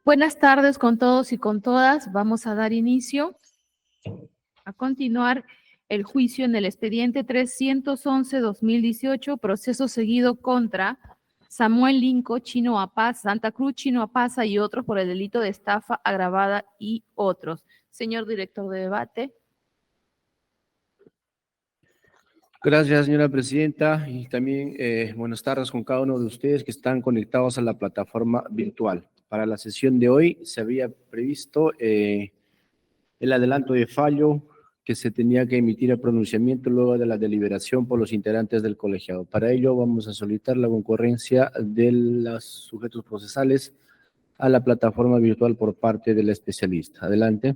Buenas tardes con todos y con todas. Vamos a dar inicio a continuar el juicio en el expediente 311-2018, proceso seguido contra Samuel Linco, Chino Apaz, Santa Cruz, Chino Apaza y otros por el delito de estafa agravada y otros. Señor director de debate. Gracias, señora presidenta, y también buenas tardes con cada uno de ustedes que están conectados a la plataforma virtual. Para la sesión de hoy se había previsto el adelanto de fallo que se tenía que emitir el pronunciamiento luego de la deliberación por los integrantes del colegiado. Para ello vamos a solicitar la concurrencia de los sujetos procesales a la plataforma virtual por parte del especialista. Adelante.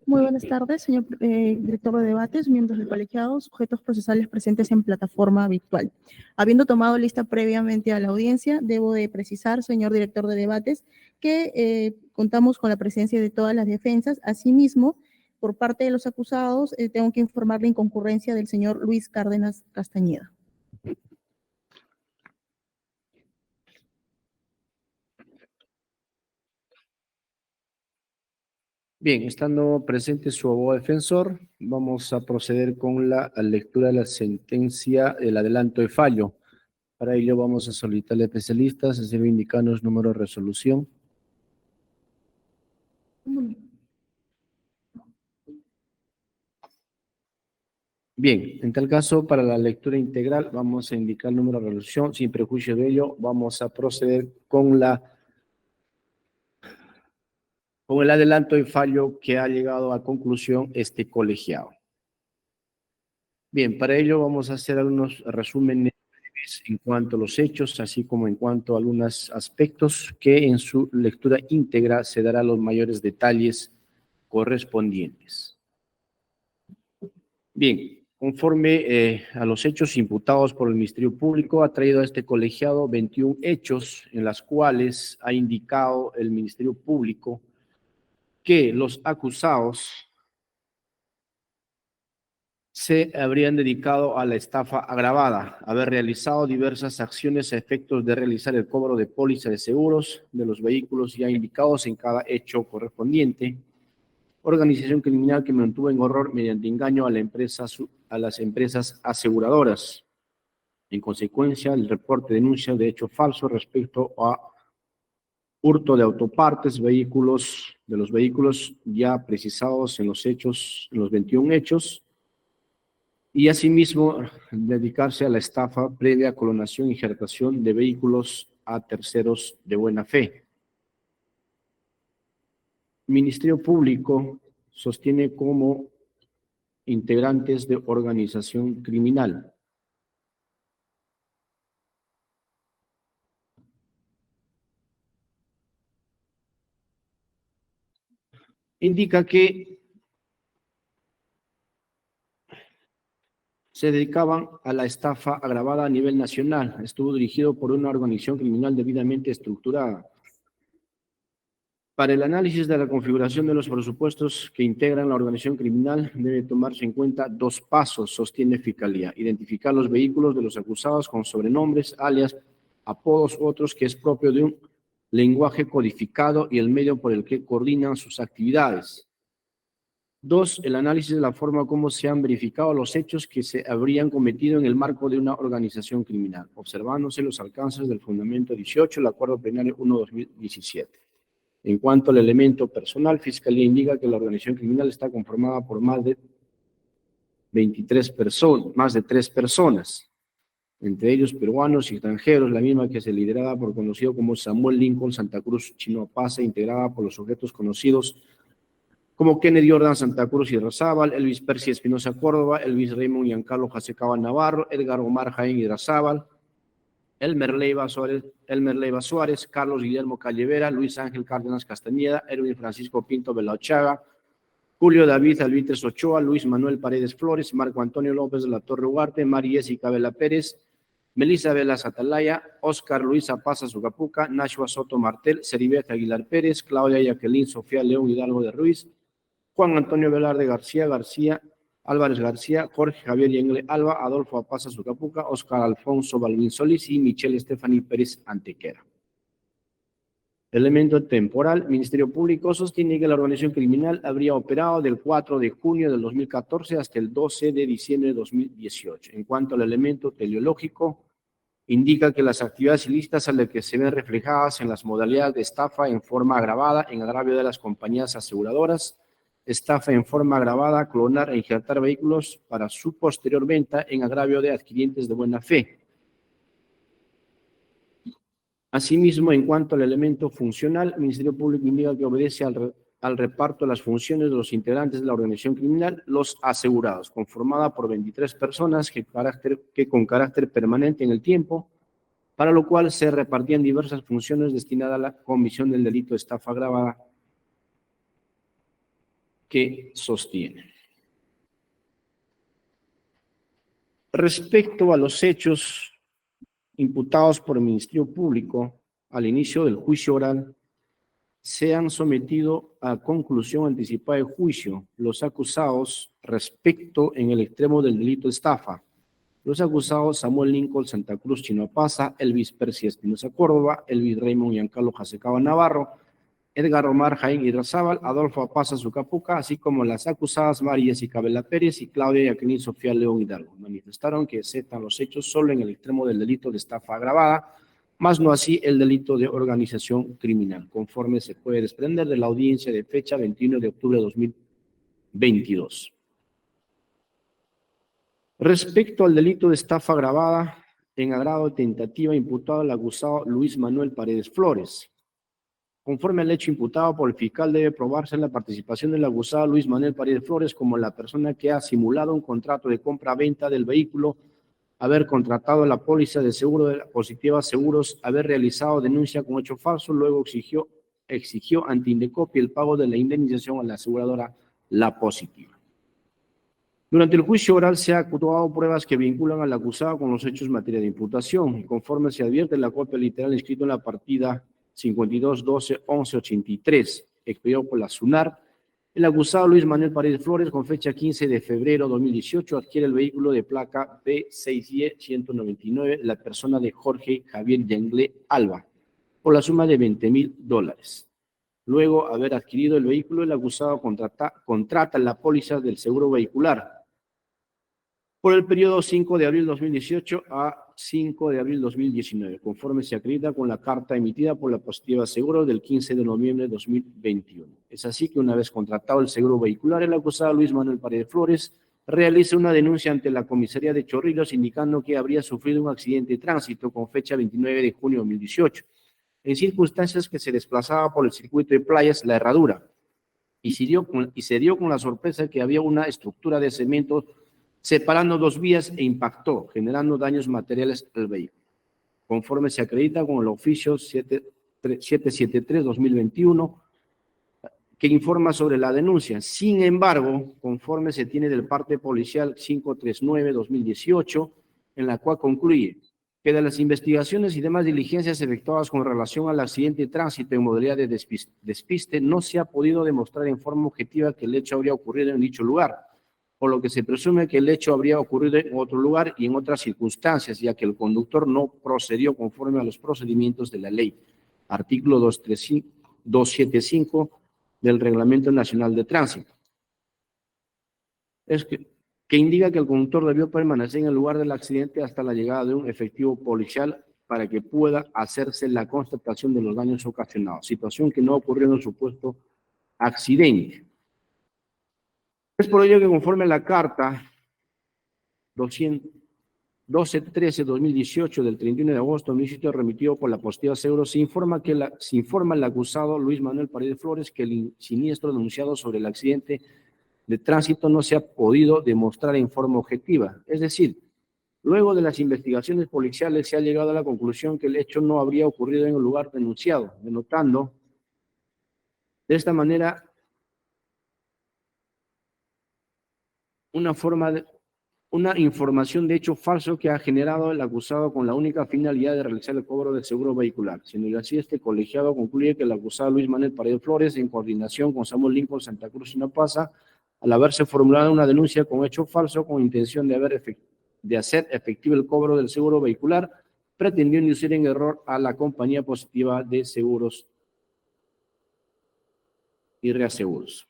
Muy buenas tardes, señor director de debates, miembros del colegiado, sujetos procesales presentes en plataforma virtual. Habiendo tomado lista previamente a la audiencia, debo de precisar, señor director de debates, que contamos con la presencia de todas las defensas. Asimismo, por parte de los acusados, tengo que informar la inconcurrencia del señor Luis Cárdenas Castañeda. Bien, estando presente su abogado defensor, vamos a proceder con la lectura de la sentencia, el adelanto de fallo. Para ello vamos a solicitar al especialista, se debe indicarnos número de resolución. Bien, en tal caso, para la lectura integral vamos a indicar el número de resolución. Sin prejuicio de ello, vamos a proceder con el adelanto de fallo que ha llegado a conclusión este colegiado. Bien, para ello vamos a hacer algunos resúmenes en cuanto a los hechos, así como en cuanto a algunos aspectos que en su lectura íntegra se dará los mayores detalles correspondientes. Bien, conforme a los hechos imputados por el Ministerio Público, ha traído a este colegiado 21 hechos en las cuales ha indicado el Ministerio Público que los acusados se habrían dedicado a la estafa agravada, haber realizado diversas acciones a efectos de realizar el cobro de póliza de seguros de los vehículos ya indicados en cada hecho correspondiente, organización criminal que mantuvo en horror mediante engaño a las empresas aseguradoras. En consecuencia, el reporte denuncia de hecho falso respecto a hurto de autopartes, de los vehículos ya precisados en los hechos, en los 21 hechos, y asimismo dedicarse a la estafa previa clonación y injertación de vehículos a terceros de buena fe. El Ministerio Público sostiene como integrantes de organización criminal. Indica que se dedicaban a la estafa agravada a nivel nacional. Estuvo dirigido por una organización criminal debidamente estructurada. Para el análisis de la configuración de los presupuestos que integran la organización criminal, debe tomarse en cuenta dos pasos, sostiene Fiscalía. Identificar los vehículos de los acusados con sobrenombres, alias, apodos u otros que es propio de un lenguaje codificado y el medio por el que coordinan sus actividades. Dos, el análisis de la forma como se han verificado los hechos que se habrían cometido en el marco de una organización criminal, observándose los alcances del Fundamento 18, el Acuerdo Plenario 1/2017. En cuanto al elemento personal, Fiscalía indica que la organización criminal está conformada por más de 3 personas, entre ellos peruanos y extranjeros, la misma que se lideraba por conocido como Samuel Lincoln Santa Cruz Chino Apaza, integrada por los sujetos conocidos como Kennedy Jordan Santa Cruz y Razábal, Elvis Percy Espinosa Córdoba, Elvis Raymond Giancarlo Jacecaba Navarro, Edgar Omar Jaén Irazabal, Elmer Leiva Suárez, Carlos Guillermo Callevera, Luis Ángel Cárdenas Castañeda, Erwin Francisco Pinto Belachaga, Julio David Alvitres Ochoa, Luis Manuel Paredes Flores, Marco Antonio López de la Torre Ugarte, María Jessica Vela Pérez, Melissa Velas Atalaya, Oscar Luis Apaza Zucapuca, Nashua Soto Martel, Ceribet Aguilar Pérez, Claudia Jacqueline Sofía León Hidalgo de Ruiz, Juan Antonio Velarde García, Álvarez García, Jorge Javier Yengle Alba, Adolfo Apaza Zucapuca, Oscar Alfonso Balvin Solís y Michelle Stephanie Pérez Antequera. Elemento temporal. Ministerio Público sostiene que la organización criminal habría operado del 4 de junio del 2014 hasta el 12 de diciembre de 2018. En cuanto al elemento teleológico, indica que las actividades ilícitas a las que se ven reflejadas en las modalidades de estafa en forma agravada en agravio de las compañías aseguradoras, estafa en forma agravada, clonar e injertar vehículos para su posterior venta en agravio de adquirientes de buena fe. Asimismo, en cuanto al elemento funcional, el Ministerio Público indica que obedece al reparto de las funciones de los integrantes de la organización criminal, los asegurados, conformada por 23 personas que con carácter permanente en el tiempo, para lo cual se repartían diversas funciones destinadas a la comisión del delito de estafa agravada que sostiene. Respecto a los hechos imputados por el Ministerio Público al inicio del juicio oral, se han sometido a conclusión anticipada de juicio los acusados respecto en el extremo del delito de estafa. Los acusados Samuel Lincoln Santa Cruz Chinoapaza, Elvis Percy Espinosa Córdoba, Elvis Raymond Giancarlo Jacecaba Navarro, Edgar Omar Jaén Hidrazábal, Adolfo Apaza Zucapuca, así como las acusadas María Jessica Vela Pérez y Claudia Jacqueline Sofía León Hidalgo. Manifestaron que aceptan los hechos solo en el extremo del delito de estafa agravada, más no así el delito de organización criminal, conforme se puede desprender de la audiencia de fecha 21 de octubre de 2022. Respecto al delito de estafa agravada, en agrado de tentativa imputado al acusado Luis Manuel Paredes Flores. Conforme al hecho imputado por el fiscal, debe probarse la participación del acusado Luis Manuel Paredes Flores como la persona que ha simulado un contrato de compra-venta del vehículo, haber contratado la póliza de seguro de la Positiva Seguros, haber realizado denuncia con hecho falso, luego exigió ante Indecopi el pago de la indemnización a la aseguradora La Positiva. Durante el juicio oral se han actuado pruebas que vinculan al acusado con los hechos en materia de imputación, y conforme se advierte en la copia literal inscrito en la partida 52-12-11-83, expedido por la SUNAR, el acusado Luis Manuel Paredes Flores, con fecha 15 de febrero de 2018, adquiere el vehículo de placa B6Y-199, la persona de Jorge Javier Yangle Alba, por la suma de $20,000. Luego, haber adquirido el vehículo, el acusado contrata la póliza del seguro vehicular por el periodo 5 de abril 2018 a 5 de abril 2019, conforme se acredita con la carta emitida por la Positiva Seguro del 15 de noviembre de 2021. Es así que una vez contratado el seguro vehicular, el acusado Luis Manuel Paredes Flores realiza una denuncia ante la comisaría de Chorrillos indicando que habría sufrido un accidente de tránsito con fecha 29 de junio de 2018, en circunstancias que se desplazaba por el circuito de playas La Herradura, y se dio con la sorpresa que había una estructura de cemento separando dos vías e impactó, generando daños materiales al vehículo. Conforme se acredita con el oficio 773-2021, que informa sobre la denuncia. Sin embargo, conforme se tiene del parte policial 539-2018, en la cual concluye que de las investigaciones y demás diligencias efectuadas con relación al accidente de tránsito en modalidad de despiste, no se ha podido demostrar en forma objetiva que el hecho habría ocurrido en dicho lugar, por lo que se presume que el hecho habría ocurrido en otro lugar y en otras circunstancias, ya que el conductor no procedió conforme a los procedimientos de la ley. Artículo 275 del Reglamento Nacional de Tránsito. Que indica que el conductor debió permanecer en el lugar del accidente hasta la llegada de un efectivo policial para que pueda hacerse la constatación de los daños ocasionados, situación que no ocurrió en el supuesto accidente. Es por ello que conforme a la carta 1213-2018 del 31 de agosto, un sitio remitido por la Positiva Seguro, se informa al acusado Luis Manuel Paredes Flores que el siniestro denunciado sobre el accidente de tránsito no se ha podido demostrar en forma objetiva. Es decir, luego de las investigaciones policiales se ha llegado a la conclusión que el hecho no habría ocurrido en el lugar denunciado, denotando de esta manera una información de hecho falso que ha generado el acusado con la única finalidad de realizar el cobro del seguro vehicular. Siendo así, este colegiado concluye que el acusado Luis Manuel Paredes Flores, en coordinación con Samuel Lincoln Santa Cruz Chinoapaza, al haberse formulado una denuncia con hecho falso con intención de hacer efectivo el cobro del seguro vehicular, pretendió inducir en error a la compañía Positiva de Seguros y reaseguros.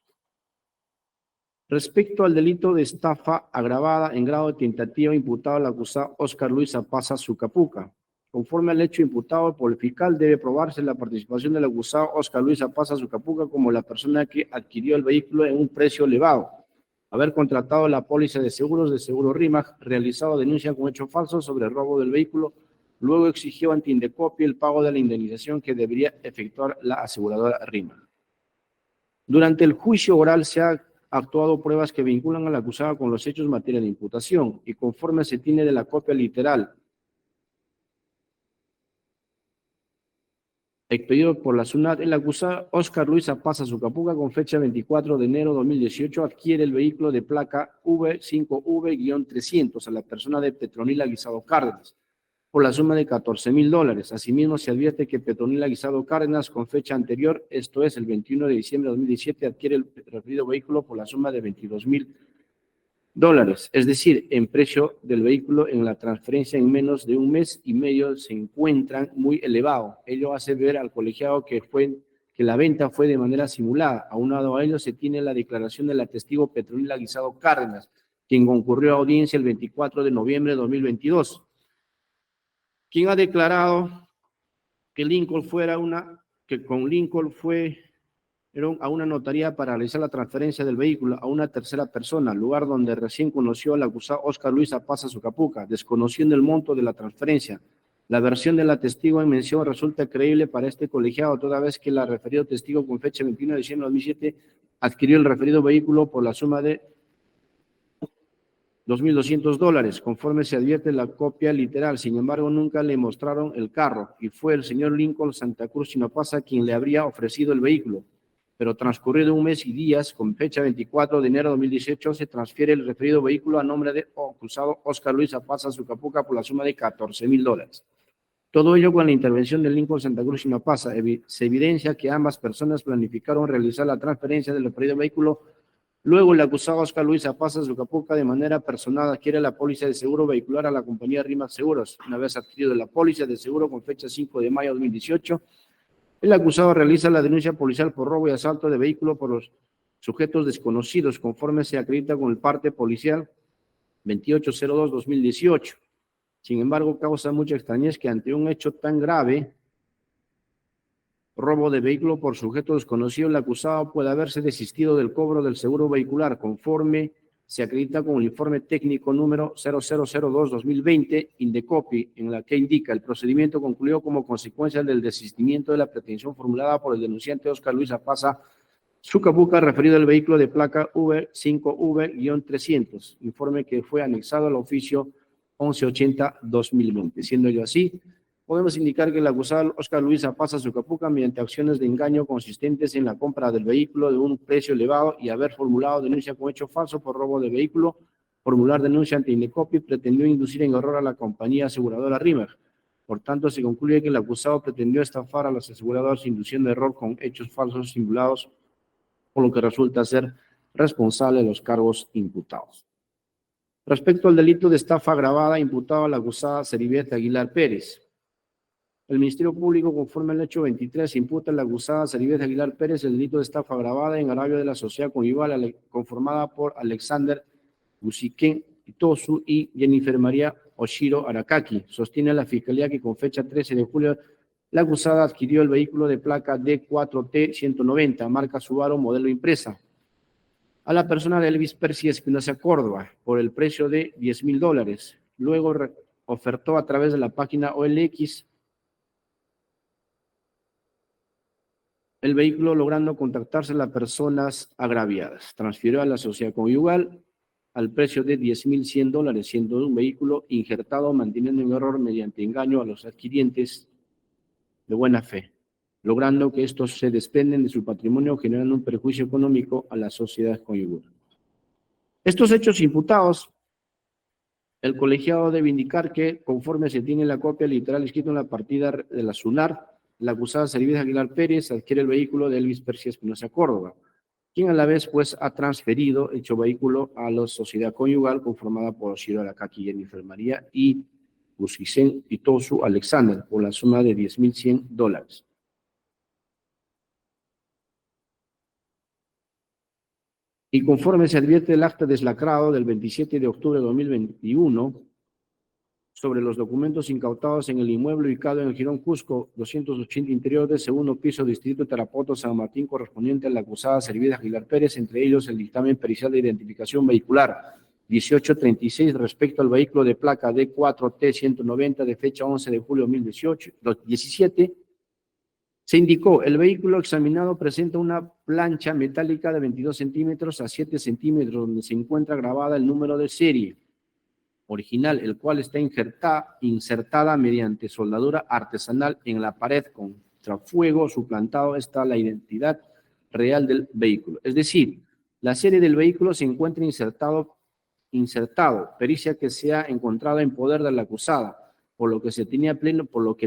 Respecto al delito de estafa agravada en grado de tentativa imputado al acusado Óscar Luis Apaza Sucapuca. Conforme al hecho imputado por el fiscal, debe probarse la participación del acusado Óscar Luis Apaza Sucapuca como la persona que adquirió el vehículo en un precio elevado, haber contratado la póliza de seguros de Seguro RIMAG, realizado denuncia con hechos falsos sobre el robo del vehículo, luego exigió ante Indecopi el pago de la indemnización que debería efectuar la aseguradora RIMAG. Durante el juicio oral se ha actuado pruebas que vinculan al acusado con los hechos en materia de imputación y conforme se tiene de la copia literal expedido por la SUNAT, el acusado Óscar Luis Apaza Sucapuca, con fecha 24 de enero de 2018, adquiere el vehículo de placa V5V-300 a la persona de Petronila Guisado Cárdenas por la suma de $14,000. Asimismo, se advierte que Petronila Guisado Cárdenas, con fecha anterior, esto es el 21 de diciembre de 2017, adquiere el referido vehículo por la suma de $22,000. Es decir, en precio del vehículo en la transferencia en menos de un mes y medio se encuentran muy elevados. Ello hace ver al colegiado que la venta fue de manera simulada. Aunado a ello se tiene la declaración de la testigo Petronila Guisado Cárdenas, quien concurrió a audiencia el 24 de noviembre de 2022, quien ha declarado que con Lincoln fueron a una notaría para realizar la transferencia del vehículo a una tercera persona, lugar donde recién conoció al acusado Óscar Luis Apaza Sucapuca, desconociendo el monto de la transferencia. La versión de la testigo en mención resulta creíble para este colegiado, toda vez que la referido testigo con fecha 21 de diciembre de 2007 adquirió el referido vehículo por la suma de $2,200, conforme se advierte en la copia literal. Sin embargo, nunca le mostraron el carro y fue el señor Lincoln Santa Cruz Chinapasa quien le habría ofrecido el vehículo. Pero transcurrido un mes y días, con fecha 24 de enero de 2018, se transfiere el referido vehículo a nombre de acusado Óscar Luis Apaza Sucapuca por la suma de $14,000. Todo ello con la intervención de Lincoln Santa Cruz Chinapasa. Se evidencia que ambas personas planificaron realizar la transferencia del referido vehículo. Luego, el acusado Óscar Luis Apaza Sucapuca, de manera personal, adquiere la póliza de seguro vehicular a la compañía RIMAG Seguros. Una vez adquirido la póliza de seguro con fecha 5 de mayo de 2018, el acusado realiza la denuncia policial por robo y asalto de vehículo por los sujetos desconocidos, conforme se acredita con el parte policial 2802-2018. Sin embargo, causa mucha extrañez que ante un hecho tan grave, robo de vehículo por sujeto desconocido, el acusado puede haberse desistido del cobro del seguro vehicular, conforme se acredita con el informe técnico número 0002-2020, Indecopi, en la que indica el procedimiento concluyó como consecuencia del desistimiento de la pretensión formulada por el denunciante Óscar Luis Apaza Sucapuca, referido al vehículo de placa V5V-300, informe que fue anexado al oficio 1180-2020. Siendo ello así, podemos indicar que el acusado Óscar Luis Apaza Sucapuca, mediante acciones de engaño consistentes en la compra del vehículo de un precio elevado y haber formulado denuncia con hecho falso por robo de vehículo, formular denuncia ante Indecopi, pretendió inducir en error a la compañía aseguradora RIMAG. Por tanto, se concluye que el acusado pretendió estafar a las aseguradoras induciendo error con hechos falsos simulados, por lo que resulta ser responsable de los cargos imputados. Respecto al delito de estafa agravada imputado a la acusada Ceribet Aguilar Pérez, el Ministerio Público, conforme al hecho 23, imputa a la acusada Ceribet Aguilar Pérez el delito de estafa agravada en agravio de la sociedad conyugal conformada por Alexander Gusiquén Itosu y Jennifer María Oshiro Arakaki. Sostiene la Fiscalía que con fecha 13 de julio la acusada adquirió el vehículo de placa D4T190, marca Subaru, modelo impresa, a la persona de Elvis Percy Espinosa Córdoba por el precio de $10,000. Luego ofertó a través de la página OLX el vehículo, logrando contactarse a las personas agraviadas. Transfirió a la sociedad conyugal al precio de $10,100, siendo un vehículo injertado, manteniendo en error mediante engaño a los adquirientes de buena fe, logrando que estos se desprenden de su patrimonio, generando un perjuicio económico a la sociedad conyugal. Estos hechos imputados, el colegiado debe indicar que, conforme se tiene la copia literal escrita en la partida de la SUNAR, la acusada Ceribet Aguilar Pérez adquiere el vehículo de Elvis Percy Espinosa Córdoba, quien a la vez pues ha transferido dicho vehículo a la sociedad conyugal conformada por Oshiro Arakaki, Jennifer María y Gusiquén Itosu Alexander por la suma de $10,100. Y conforme se advierte el acta deslacrado del 27 de octubre de 2021 sobre los documentos incautados en el inmueble ubicado en el Jirón Cusco, 280 interior del segundo piso, distrito Tarapoto, San Martín, correspondiente a la acusada Servida Aguilar Pérez, entre ellos el dictamen pericial de identificación vehicular 1836 respecto al vehículo de placa D4T190 de fecha 11 de julio de 2017, se indicó, el vehículo examinado presenta una plancha metálica de 22 centímetros a 7 centímetros, donde se encuentra grabada el número de serie original, el cual está insertada mediante soldadura artesanal en la pared contra fuego, suplantado está la identidad real del vehículo. Es decir, la serie del vehículo se encuentra insertado, pericia que se ha encontrado en poder de la acusada, por lo que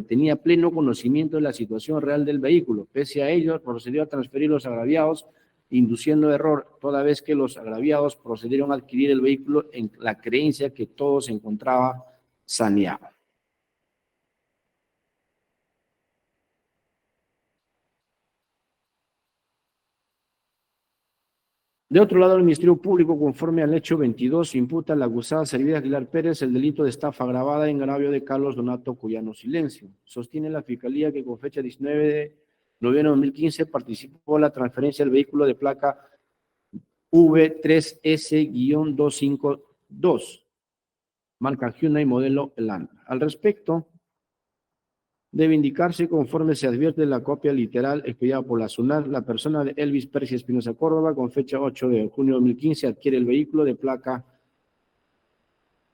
tenía pleno conocimiento de la situación real del vehículo. Pese a ello, procedió a transferir los agraviados, induciendo error, toda vez que los agraviados procedieron a adquirir el vehículo en la creencia que todo se encontraba saneado. De otro lado, el Ministerio Público, conforme al hecho 22, imputa a la acusada Servida Aguilar Pérez el delito de estafa agravada en agravio de Carlos Donato Cuyano Silencio. Sostiene la Fiscalía que con fecha 19 de noviembre de 2015 participó en la transferencia del vehículo de placa V3S-252, marca Hyundai modelo Elantra. Al respecto, debe indicarse, conforme se advierte en la copia literal expedida por la SUNAT, la persona de Elvis Percy Espinosa Córdoba, con fecha 8 de junio de 2015, adquiere el vehículo de placa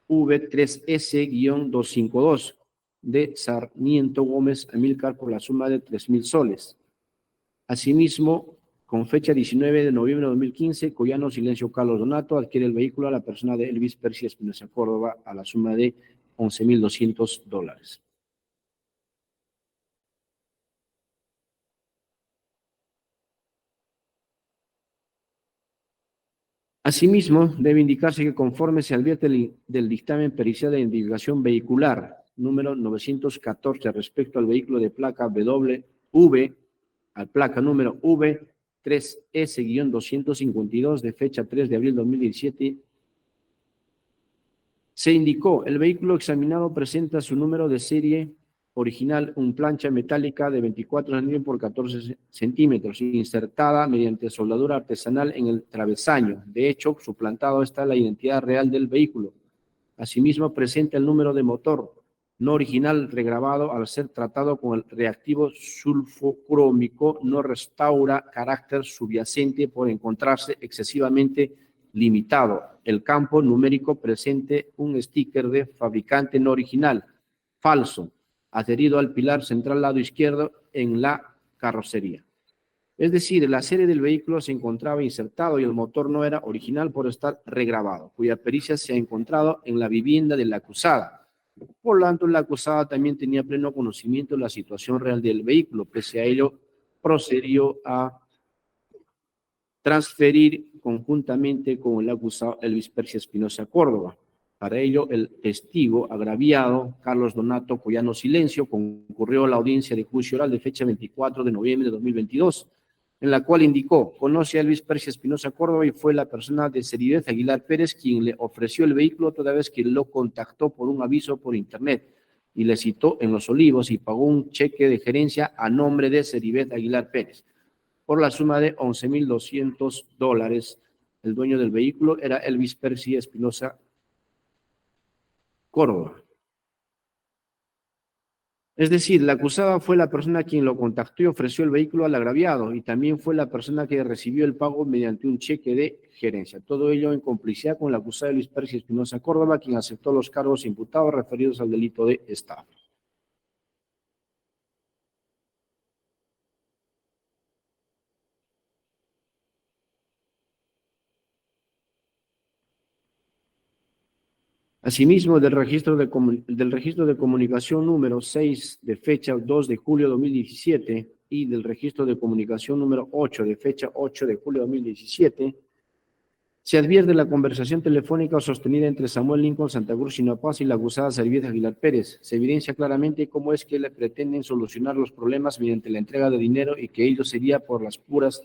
V3S-252 de Sarmiento Gómez Amílcar por la suma de 3.000 soles. Asimismo, con fecha 19 de noviembre de 2015, Cuyano Silencio Carlos Donato adquiere el vehículo a la persona de Elvis Percy Espinosa Córdoba a la suma de $11.200. Asimismo, debe indicarse que conforme se advierte del dictamen pericial de identificación vehicular número 914 respecto al vehículo de placa WV, al placa número V3S-252 de fecha 3 de abril de 2017, se indicó, el vehículo examinado presenta su número de serie original, un plancha metálica de 24 centímetros por 14 centímetros, insertada mediante soldadura artesanal en el travesaño. De hecho, suplantado está la identidad real del vehículo. Asimismo, presenta el número de motor no original regrabado al ser tratado con el reactivo sulfocrómico, no restaura carácter subyacente por encontrarse excesivamente limitado. El campo numérico presente un sticker de fabricante no original, falso, adherido al pilar central lado izquierdo en la carrocería. Es decir, la serie del vehículo se encontraba insertado y el motor no era original por estar regrabado, cuya pericia se ha encontrado en la vivienda de la acusada. Por lo tanto, la acusada también tenía pleno conocimiento de la situación real del vehículo. Pese a ello, procedió a transferir conjuntamente con el acusado Elvis Percy Espinosa Córdoba. Para ello, el testigo agraviado, Carlos Donato Cuyano Silencio, concurrió a la audiencia de juicio oral de fecha 24 de noviembre de 2022, en la cual indicó, conoce a Elvis Percy Espinosa Córdoba y fue la persona de Seribeth Aguilar Pérez quien le ofreció el vehículo toda vez que lo contactó por un aviso por internet y le citó en Los Olivos y pagó un cheque de gerencia a nombre de Seribeth Aguilar Pérez por la suma de $11.200. El dueño del vehículo era Elvis Percy Espinosa Córdoba. Es decir, la acusada fue la persona quien lo contactó y ofreció el vehículo al agraviado y también fue la persona que recibió el pago mediante un cheque de gerencia. Todo ello en complicidad con la acusada Elvis Percy Espinosa Córdoba, quien aceptó los cargos imputados referidos al delito de estafa. Asimismo, del registro de comunicación número 6 de fecha 2 de julio de 2017 y del registro de comunicación número 8 de fecha 8 de julio de 2017, se advierte la conversación telefónica sostenida entre Samuel Lincoln Santa Cruz Chinapaz y la acusada Servida Aguilar Pérez. Se evidencia claramente cómo es que le pretenden solucionar los problemas mediante la entrega de dinero y que ello sería por las puras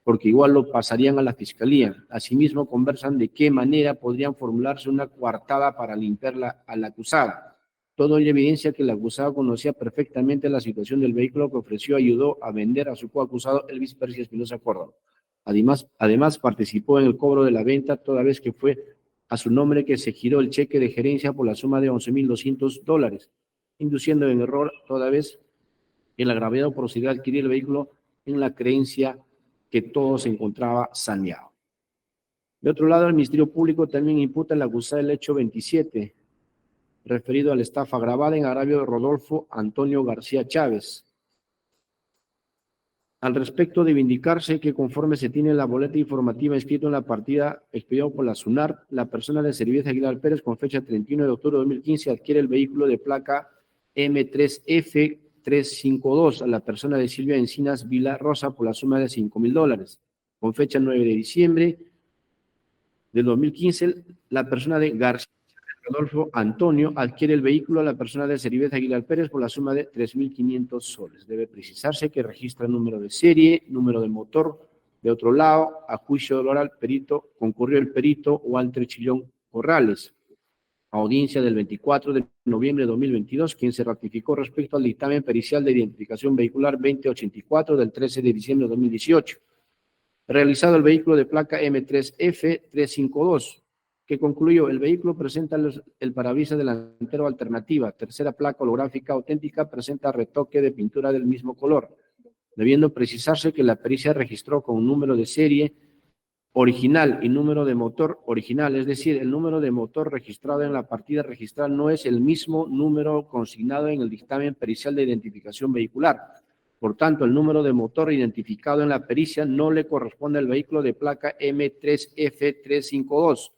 porque igual lo pasarían a la fiscalía. Asimismo, conversan de qué manera podrían formularse una coartada para limpiar a la acusada. Todo ello evidencia que la acusada conocía perfectamente la situación del vehículo que ofreció ayudó a vender a su coacusado Elvis Percy Espinosa Córdoba. Además, participó en el cobro de la venta toda vez que fue a su nombre que se giró el cheque de gerencia por la suma de $11,200, induciendo en error toda vez que el agraviado procedió a adquirir el vehículo en la creencia que todo se encontraba saneado. De otro lado, el Ministerio Público también imputa al acusado el hecho 27, referido a la estafa agravada en agravio de Rodolfo Antonio García Chávez. Al respecto, debe indicarse que conforme se tiene la boleta informativa inscrita en la partida expedida por la SUNAR, la persona de Servilleta Aguilar Pérez, con fecha 31 de octubre de 2015, adquiere el vehículo de placa M3F352 a la persona de Silvia Encinas Vila Rosa por la suma de $5,000. Con fecha 9 de diciembre del 2015, la persona de García Rodolfo Antonio adquiere el vehículo a la persona de Servilleta Aguilar Pérez por la suma de $3,500. Debe precisarse que registra número de serie, número de motor. De otro lado, a juicio oral perito, concurrió el perito Walter Chillón Corrales, audiencia del 24 de noviembre de 2022, quien se ratificó respecto al dictamen pericial de identificación vehicular 2084 del 13 de diciembre de 2018, realizado el vehículo de placa M3F352, que concluyó: el vehículo presenta el parabrisas delantero alternativa, tercera placa holográfica auténtica, presenta retoque de pintura del mismo color, debiendo precisarse que la pericia registró con número de serie original y número de motor original, es decir, el número de motor registrado en la partida registral no es el mismo número consignado en el dictamen pericial de identificación vehicular. Por tanto, el número de motor identificado en la pericia no le corresponde al vehículo de placa M3F352.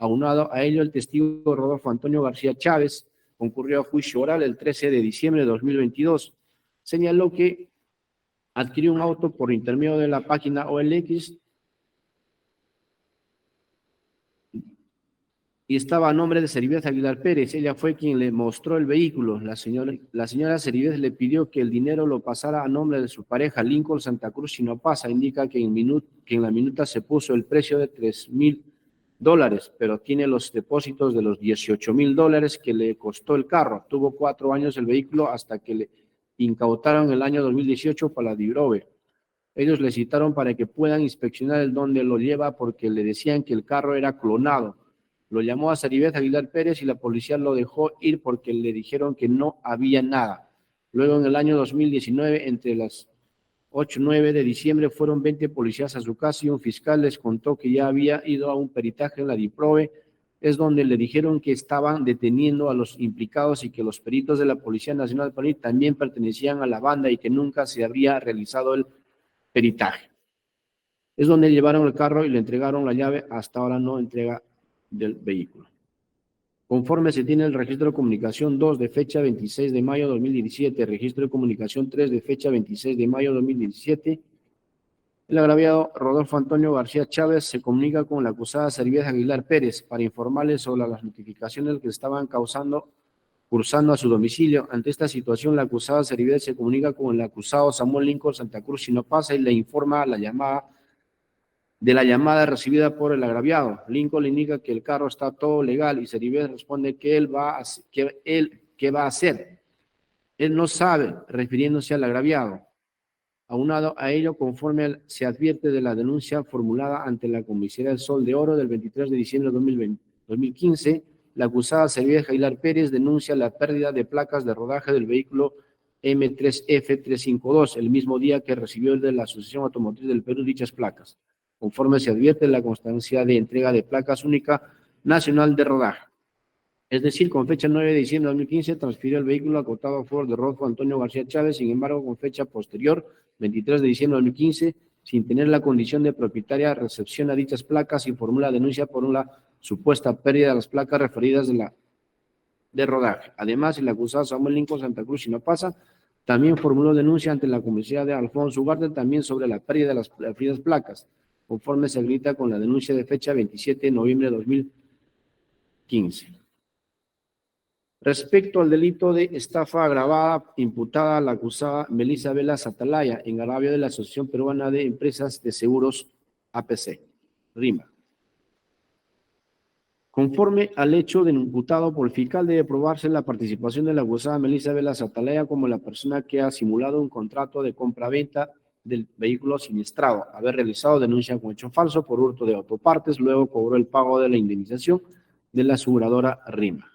Aunado a ello, el testigo Rodolfo Antonio García Chávez concurrió a juicio oral el 13 de diciembre de 2022. Señaló que adquirió un auto por intermedio de la página OLX y estaba a nombre de Servilleta Aguilar Pérez. Ella fue quien le mostró el vehículo. La señora Servilleta le pidió que el dinero lo pasara a nombre de su pareja, Lincoln Santa Cruz Chinopasa. Indica que en la minuta se puso el precio de $3,000, pero tiene los depósitos de los $18,000 que le costó el carro. Tuvo 4 años el vehículo hasta que le incautaron el año 2018 para la DIGROVE. Ellos le citaron para que puedan inspeccionar el dónde lo lleva porque le decían que el carro era clonado. Lo llamó a Servilleta Aguilar Pérez y la policía lo dejó ir porque le dijeron que no había nada. Luego, en el año 2019, entre las 8 y 9 de diciembre, fueron 20 policías a su casa y un fiscal les contó que ya había ido a un peritaje en la DIPROVE. Es donde le dijeron que estaban deteniendo a los implicados y que los peritos de la Policía Nacional del Perú también pertenecían a la banda y que nunca se habría realizado el peritaje. Es donde llevaron el carro y le entregaron la llave. Hasta ahora no entrega del vehículo. Conforme se tiene el registro de comunicación 2 de fecha 26 de mayo de 2017, registro de comunicación 3 de fecha 26 de mayo de 2017, el agraviado Rodolfo Antonio García Chávez se comunica con la acusada Servilleta Aguilar Pérez para informarle sobre las notificaciones que estaban cursando a su domicilio. Ante esta situación, la acusada Servilleta se comunica con el acusado Samuel Lincoln Santa Cruz Chinopasa y le informa de la llamada recibida por el agraviado. Lincoln le indica que el carro está todo legal y Servilleta responde que ¿qué va a hacer? Él no sabe, refiriéndose al agraviado. Aunado a ello, conforme se advierte de la denuncia formulada ante la Comisaría del Sol de Oro del 23 de diciembre de 2015, la acusada Servilleta Aguilar Pérez denuncia la pérdida de placas de rodaje del vehículo M3F352 el mismo día que recibió el de la Asociación Automotriz del Perú dichas placas, conforme se advierte la constancia de entrega de placas única nacional de rodaje. Es decir, con fecha 9 de diciembre de 2015, transfirió el vehículo a Cotado Ford de Rodolfo Antonio García Chávez. Sin embargo, con fecha posterior, 23 de diciembre de 2015, sin tener la condición de propietaria, recepciona dichas placas y formula denuncia por una supuesta pérdida de las placas referidas de rodaje. Además, el acusado Samuel Lincoln Santa Cruz Chinopasa también formuló denuncia ante la Comisaría de Alfonso Ugarte también sobre la pérdida de las referidas placas, conforme se acredita con la denuncia de fecha 27 de noviembre de 2015. Respecto al delito de estafa agravada imputada a la acusada Melissa Velas Atalaya en agravio de la Asociación Peruana de Empresas de Seguros APC, RIMA. Conforme al hecho de imputado por el fiscal, debe probarse la participación de la acusada Melissa Velas Atalaya como la persona que ha simulado un contrato de compra-venta del vehículo siniestrado, haber realizado denuncia con hecho falso por hurto de autopartes, luego cobró el pago de la indemnización de la aseguradora RIMA.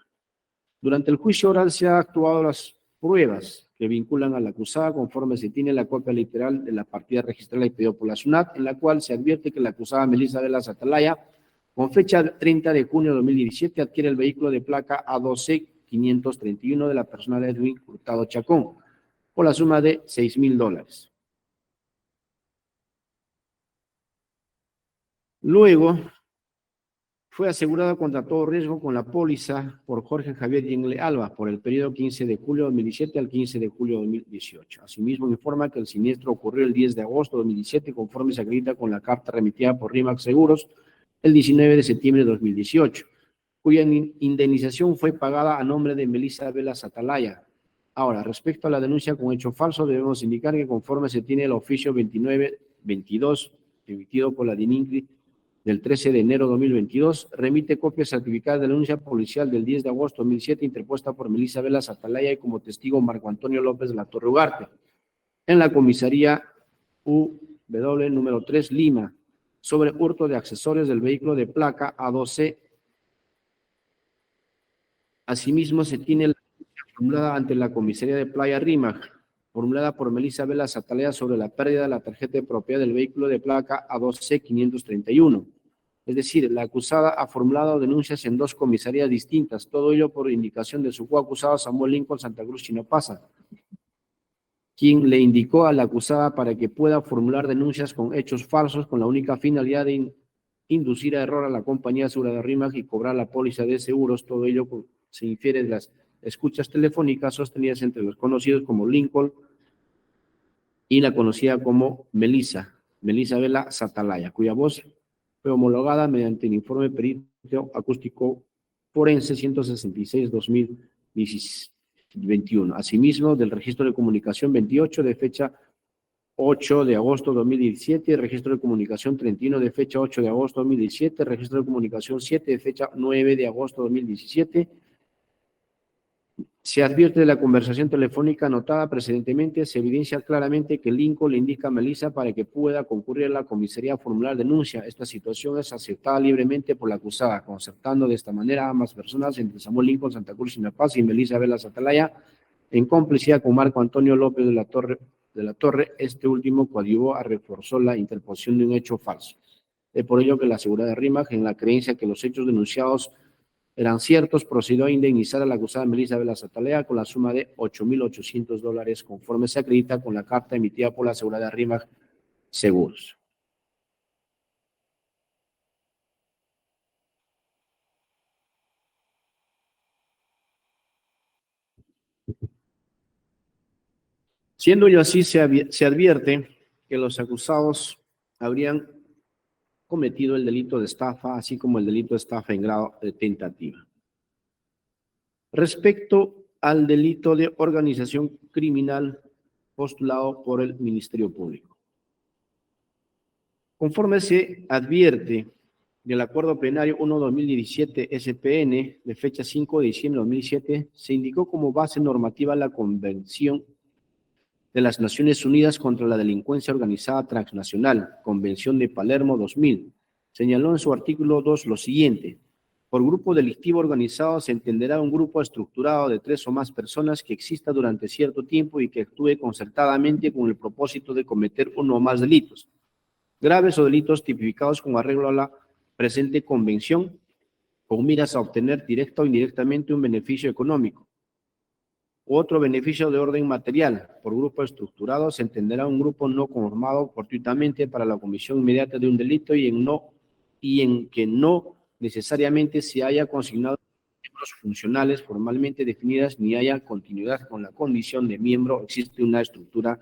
Durante el juicio oral se han actuado las pruebas que vinculan a la acusada conforme se tiene la copia literal de la partida registrada y pedido por la SUNAT, en la cual se advierte que la acusada Melissa Velas Atalaya, con fecha 30 de junio de 2017, adquiere el vehículo de placa A12-531 de la persona de Edwin Hurtado Chacón, por la suma de $6,000. Luego, fue asegurada contra todo riesgo con la póliza por Jorge Javier Yengle Alba por el periodo 15 de julio de 2017 al 15 de julio de 2018. Asimismo, informa que el siniestro ocurrió el 10 de agosto de 2017 conforme se acredita con la carta remitida por RIMAX Seguros el 19 de septiembre de 2018, cuya indemnización fue pagada a nombre de Melissa Velas Atalaya. Ahora, respecto a la denuncia con hecho falso, debemos indicar que conforme se tiene el oficio 2922 emitido por la DININCRI del 13 de enero de 2022, remite copia certificada de la denuncia policial del 10 de agosto de 2007 interpuesta por Melissa Velas Atalaya y como testigo Marco Antonio López de la Torre Ugarte en la comisaría UW número 3 Lima sobre hurto de accesorios del vehículo de placa A12. Asimismo, se tiene la denuncia formulada ante la comisaría de Playa Rímac, formulada por Melissa Velas Atalaya sobre la pérdida de la tarjeta de propiedad del vehículo de placa A12-531. Es decir, la acusada ha formulado denuncias en dos comisarías distintas, todo ello por indicación de su coacusado Samuel Lincoln Santa Cruz Chinopasa, quien le indicó a la acusada para que pueda formular denuncias con hechos falsos con la única finalidad de inducir a error a la compañía aseguradora RIMAC y cobrar la póliza de seguros. Todo ello se infiere de las escuchas telefónicas sostenidas entre los conocidos como Lincoln y la conocida como Melissa Velas Atalaya, cuya voz fue homologada mediante el informe perito acústico forense 166-2021. Asimismo, del registro de comunicación 28 de fecha 8 de agosto de 2017, registro de comunicación 31 de fecha 8 de agosto de 2017, registro de comunicación 7 de fecha 9 de agosto de 2017. Se advierte de la conversación telefónica anotada precedentemente, se evidencia claramente que Lincoln le indica a Melissa para que pueda concurrir a la comisaría a formular denuncia. Esta situación es aceptada libremente por la acusada, concertando de esta manera a ambas personas entre Samuel Lincoln Santa Cruz Chinopasa y Melissa Velas Atalaya, en complicidad con Marco Antonio López de la Torre. Este último coadyuvó a reforzar la interposición de un hecho falso. Es por ello que la aseguradora RIMAC, en la creencia que los hechos denunciados eran ciertos, procedió a indemnizar a la acusada Melissa Velas Atalaya con la suma de $8,800, conforme se acredita con la carta emitida por la aseguradora RIMAC Seguros. Siendo ello así, se advierte que los acusados habrían cometido el delito de estafa, así como el delito de estafa en grado de tentativa. Respecto al delito de organización criminal postulado por el Ministerio Público. Conforme se advierte del Acuerdo Plenario 1-2017 SPN de fecha 5 de diciembre de 2007, se indicó como base normativa la Convención de las Naciones Unidas contra la Delincuencia Organizada Transnacional, Convención de Palermo 2000. Señaló en su artículo 2 lo siguiente: por grupo delictivo organizado se entenderá un grupo estructurado de 3 o más personas que exista durante cierto tiempo y que actúe concertadamente con el propósito de cometer uno o más delitos graves o delitos tipificados con arreglo a la presente convención, con miras a obtener directa o indirectamente un beneficio económico u otro beneficio de orden material. Por grupo estructurado se entenderá un grupo no conformado fortuitamente para la comisión inmediata de un delito y en que no necesariamente se haya consignado miembros funcionales formalmente definidas ni haya continuidad con la condición de miembro, existe una estructura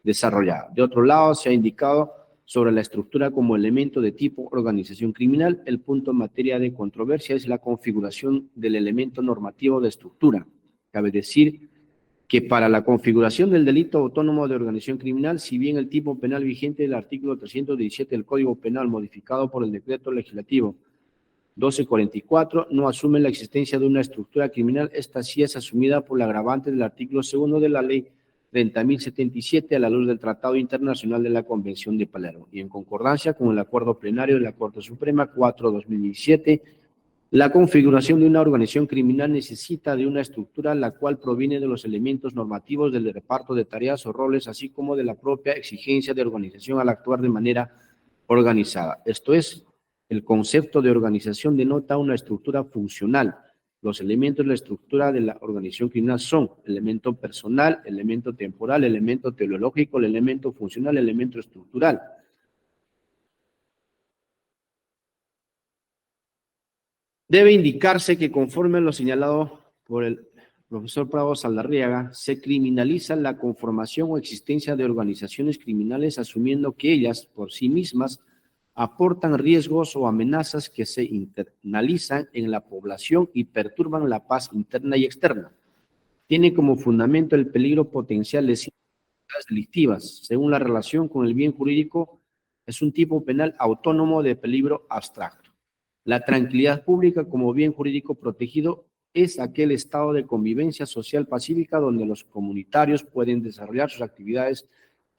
desarrollada. De otro lado, se ha indicado sobre la estructura como elemento de tipo organización criminal. El punto en materia de controversia es la configuración del elemento normativo de estructura. Cabe decir que para la configuración del delito autónomo de organización criminal, si bien el tipo penal vigente del artículo 317 del Código Penal, modificado por el Decreto Legislativo 1244, no asume la existencia de una estructura criminal, esta sí es asumida por la agravante del artículo 2 de la Ley 30.077 a la luz del Tratado Internacional de la Convención de Palermo y en concordancia con el acuerdo plenario de la Corte Suprema 4/2017, la configuración de una organización criminal necesita de una estructura la cual proviene de los elementos normativos del reparto de tareas o roles, así como de la propia exigencia de organización al actuar de manera organizada. Esto es, el concepto de organización denota una estructura funcional. Los elementos de la estructura de la organización criminal son elemento personal, elemento temporal, elemento teleológico, el elemento funcional, elemento estructural. Debe indicarse que conforme a lo señalado por el profesor Prado Saldarriaga, se criminaliza la conformación o existencia de organizaciones criminales asumiendo que ellas por sí mismas aportan riesgos o amenazas que se internalizan en la población y perturban la paz interna y externa. Tiene como fundamento el peligro potencial de delictivas. Según la relación con el bien jurídico, es un tipo penal autónomo de peligro abstracto. La tranquilidad pública como bien jurídico protegido es aquel estado de convivencia social pacífica donde los comunitarios pueden desarrollar sus actividades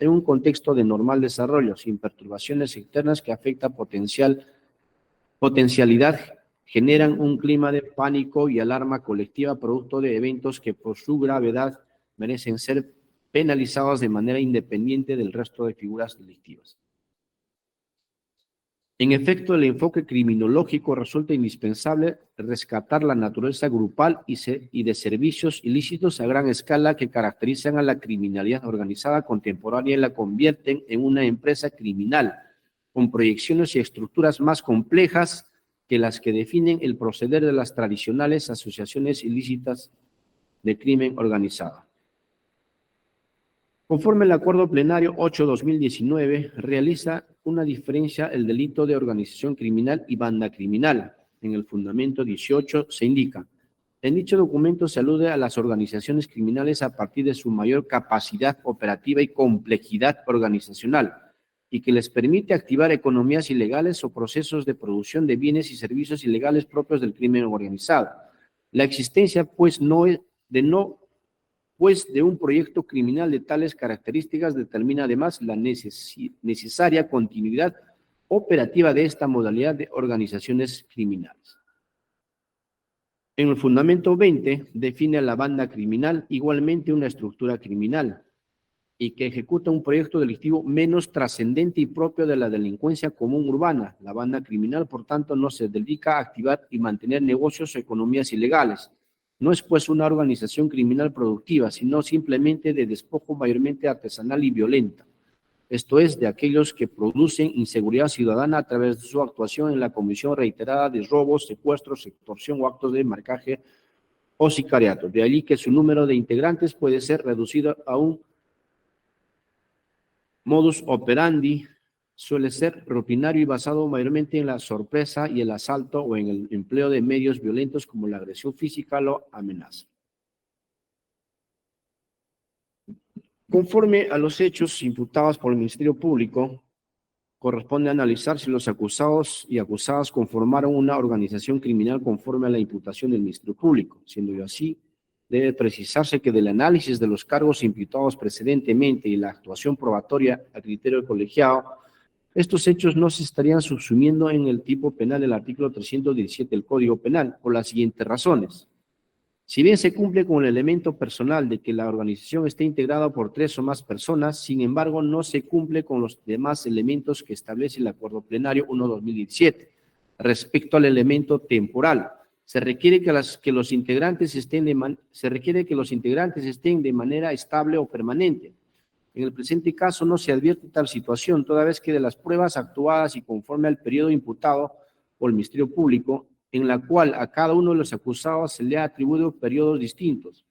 en un contexto de normal desarrollo, sin perturbaciones externas que afectan potencialidad, generan un clima de pánico y alarma colectiva producto de eventos que por su gravedad merecen ser penalizados de manera independiente del resto de figuras delictivas. En efecto, el enfoque criminológico resulta indispensable rescatar la naturaleza grupal y de servicios ilícitos a gran escala que caracterizan a la criminalidad organizada contemporánea y la convierten en una empresa criminal, con proyecciones y estructuras más complejas que las que definen el proceder de las tradicionales asociaciones ilícitas de crimen organizado. Conforme el Acuerdo Plenario 8/2019, realiza una diferencia el delito de organización criminal y banda criminal. En el fundamento 18 se indica: en dicho documento se alude a las organizaciones criminales a partir de su mayor capacidad operativa y complejidad organizacional, y que les permite activar economías ilegales o procesos de producción de bienes y servicios ilegales propios del crimen organizado. La existencia, pues, de un proyecto criminal de tales características determina además la necesaria continuidad operativa de esta modalidad de organizaciones criminales. En el fundamento 20 define a la banda criminal igualmente una estructura criminal y que ejecuta un proyecto delictivo menos trascendente y propio de la delincuencia común urbana. La banda criminal, por tanto, no se dedica a activar y mantener negocios o economías ilegales. No es pues una organización criminal productiva, sino simplemente de despojo mayormente artesanal y violenta. Esto es, de aquellos que producen inseguridad ciudadana a través de su actuación en la comisión reiterada de robos, secuestros, extorsión o actos de marcaje o sicariato. De allí que su número de integrantes puede ser reducido a un modus operandi, suele ser rutinario y basado mayormente en la sorpresa y el asalto o en el empleo de medios violentos como la agresión física o amenaza. Conforme a los hechos imputados por el Ministerio Público, corresponde analizar si los acusados y acusadas conformaron una organización criminal conforme a la imputación del Ministerio Público. Siendo así, debe precisarse que del análisis de los cargos imputados precedentemente y la actuación probatoria a criterio del colegiado, estos hechos no se estarían subsumiendo en el tipo penal del artículo 317 del Código Penal por las siguientes razones. Si bien se cumple con el elemento personal de que la organización esté integrada por 3 o más personas, sin embargo, no se cumple con los demás elementos que establece el Acuerdo Plenario 1/2017. Respecto al elemento temporal, se requiere que los integrantes estén de manera estable o permanente. En el presente caso no se advierte tal situación, toda vez que de las pruebas actuadas y conforme al periodo imputado por el Ministerio Público, en la cual a cada uno de los acusados se le ha atribuido periodos distintos,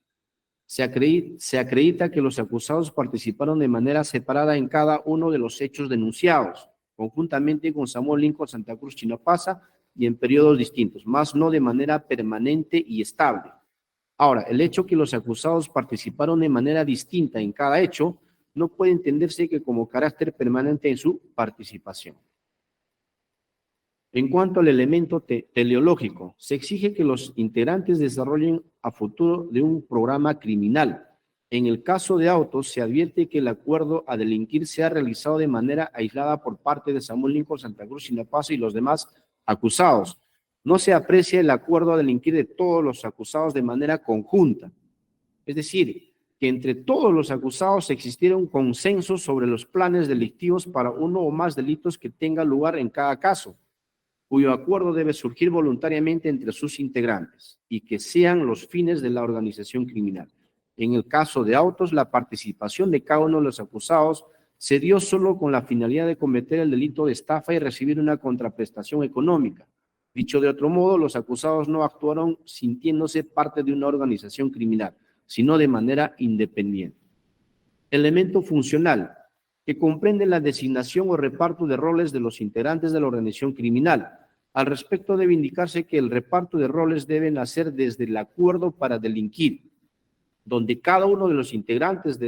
se acredita que los acusados participaron de manera separada en cada uno de los hechos denunciados. conjuntamente con Samuel Lincoln Santa Cruz Chinapasa y en periodos distintos, más no de manera permanente y estable. Ahora, el hecho que los acusados participaron de manera distinta en cada hecho no puede entenderse que como carácter permanente en su participación. En cuanto al elemento teleológico, se exige que los integrantes desarrollen a futuro de un programa criminal. En el caso de autos, se advierte que el acuerdo a delinquir se ha realizado de manera aislada por parte de Samuel Lincoln Santa Cruz Chinapasa y los demás acusados. No se aprecia el acuerdo a delinquir de todos los acusados de manera conjunta. Es decir, que entre todos los acusados existiera un consenso sobre los planes delictivos para uno o más delitos que tengan lugar en cada caso, cuyo acuerdo debe surgir voluntariamente entre sus integrantes y que sean los fines de la organización criminal. En el caso de autos, la participación de cada uno de los acusados se dio solo con la finalidad de cometer el delito de estafa y recibir una contraprestación económica. Dicho de otro modo, los acusados no actuaron sintiéndose parte de una organización criminal, sino de manera independiente. Elemento funcional, que comprende la designación o reparto de roles de los integrantes de la organización criminal. Al respecto, debe indicarse que el reparto de roles debe nacer desde el acuerdo para delinquir, donde cada uno de los integrantes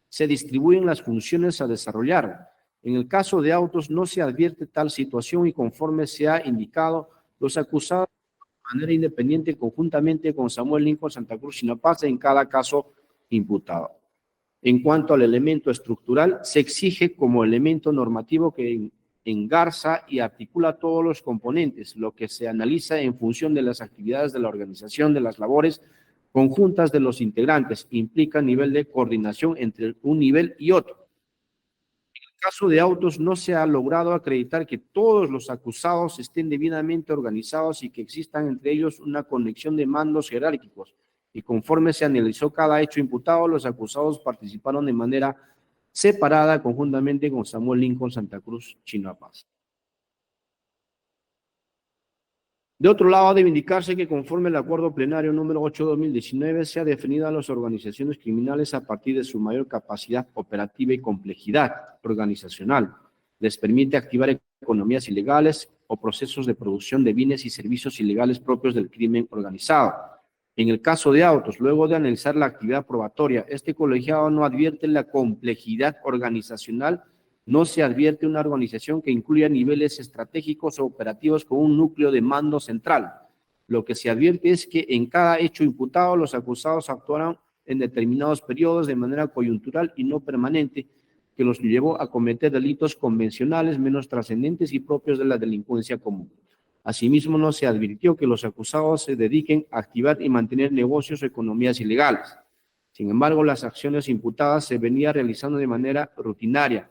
se distribuyen las funciones a desarrollar. En el caso de autos no se advierte tal situación y conforme se ha indicado, los acusados de manera independiente conjuntamente con Samuel Lincoln Santa Cruz Chinapasa en cada caso imputado. En cuanto al elemento estructural, se exige como elemento normativo que engarza y articula todos los componentes, lo que se analiza en función de las actividades de la organización de las labores conjuntas de los integrantes, implica nivel de coordinación entre un nivel y otro. En el caso de autos no se ha logrado acreditar que todos los acusados estén debidamente organizados y que existan entre ellos una conexión de mandos jerárquicos, y conforme se analizó cada hecho imputado, los acusados participaron de manera separada conjuntamente con Samuel Lincoln Santa Cruz Chinapasa. De otro lado, debe indicarse que conforme al acuerdo plenario número 8/2019 se ha definido a las organizaciones criminales a partir de su mayor capacidad operativa y complejidad organizacional. Les permite activar economías ilegales o procesos de producción de bienes y servicios ilegales propios del crimen organizado. En el caso de autos, luego de analizar la actividad probatoria, este colegiado no advierte la complejidad organizacional. No se advierte una organización que incluya niveles estratégicos o operativos con un núcleo de mando central. Lo que se advierte es que en cada hecho imputado los acusados actuaron en determinados periodos de manera coyuntural y no permanente, que los llevó a cometer delitos convencionales menos trascendentes y propios de la delincuencia común. Asimismo, no se advirtió que los acusados se dediquen a activar y mantener negocios o economías ilegales. Sin embargo, las acciones imputadas se venían realizando de manera rutinaria,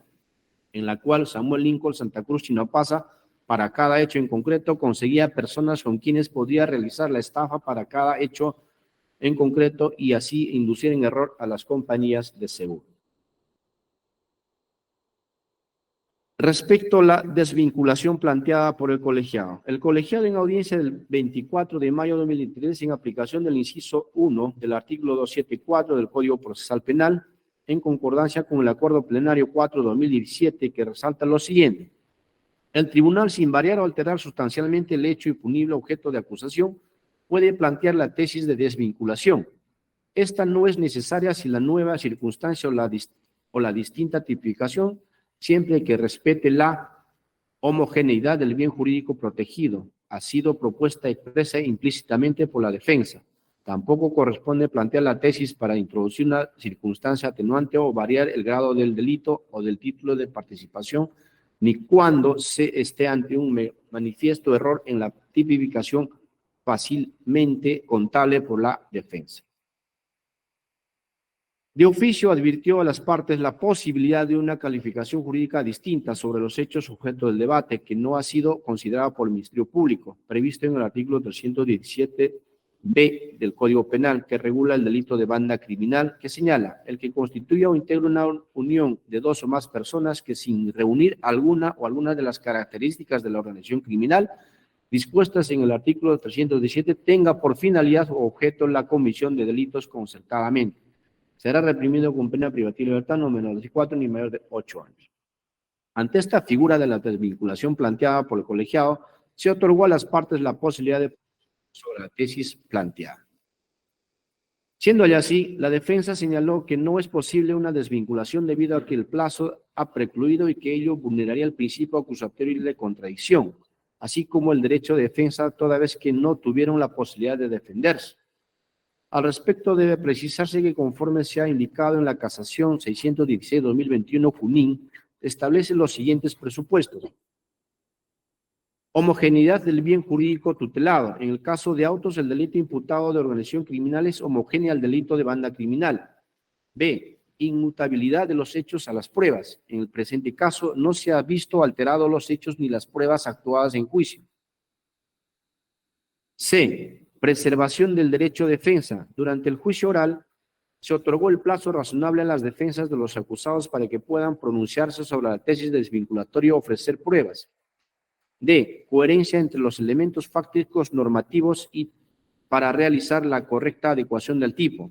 en la cual Samuel Lincoln Santa Cruz Chinapasa, para cada hecho en concreto, conseguía personas con quienes podía realizar la estafa para cada hecho en concreto y así inducir en error a las compañías de seguro. Respecto a la desvinculación planteada por el colegiado en audiencia del 24 de mayo de 2023, en aplicación del inciso 1 del artículo 274 del Código Procesal Penal, en concordancia con el acuerdo plenario 4/2017, que resalta lo siguiente: el tribunal, sin variar o alterar sustancialmente el hecho impunible objeto de acusación, puede plantear la tesis de desvinculación. Esta no es necesaria si la nueva circunstancia o la distinta tipificación, siempre que respete la homogeneidad del bien jurídico protegido, ha sido propuesta expresa e implícitamente por la defensa. Tampoco corresponde plantear la tesis para introducir una circunstancia atenuante o variar el grado del delito o del título de participación, ni cuando se esté ante un manifiesto error en la tipificación fácilmente contable por la defensa. De oficio advirtió a las partes la posibilidad de una calificación jurídica distinta sobre los hechos objeto del debate, que no ha sido considerada por el Ministerio Público, previsto en el artículo 317b del Código Penal, que regula el delito de banda criminal, que señala: el que constituya o integre una unión de dos o más personas que, sin reunir alguna o algunas de las características de la organización criminal dispuestas en el artículo 317, tenga por finalidad o objeto la comisión de delitos concertadamente, será reprimido con pena privativa de libertad no menor de 4 ni mayor de 8 años. Ante esta figura de la desvinculación planteada por el colegiado, se otorgó a las partes la posibilidad de sobre la tesis planteada. Siendo ya así, la defensa señaló que no es posible una desvinculación debido a que el plazo ha precluido y que ello vulneraría el principio acusatorio de contradicción, así como el derecho de defensa toda vez que no tuvieron la posibilidad de defenderse. Al respecto, debe precisarse que conforme se ha indicado en la casación 616-2021 Junín, establece los siguientes presupuestos. Homogeneidad del bien jurídico tutelado. En el caso de autos, el delito imputado de organización criminal es homogéneo al delito de banda criminal. B. Inmutabilidad de los hechos a las pruebas. En el presente caso, no se ha visto alterados los hechos ni las pruebas actuadas en juicio. C. Preservación del derecho de defensa. Durante el juicio oral, se otorgó el plazo razonable a las defensas de los acusados para que puedan pronunciarse sobre la tesis desvinculatoria o ofrecer pruebas. D. Coherencia entre los elementos fácticos normativos y para realizar la correcta adecuación del tipo.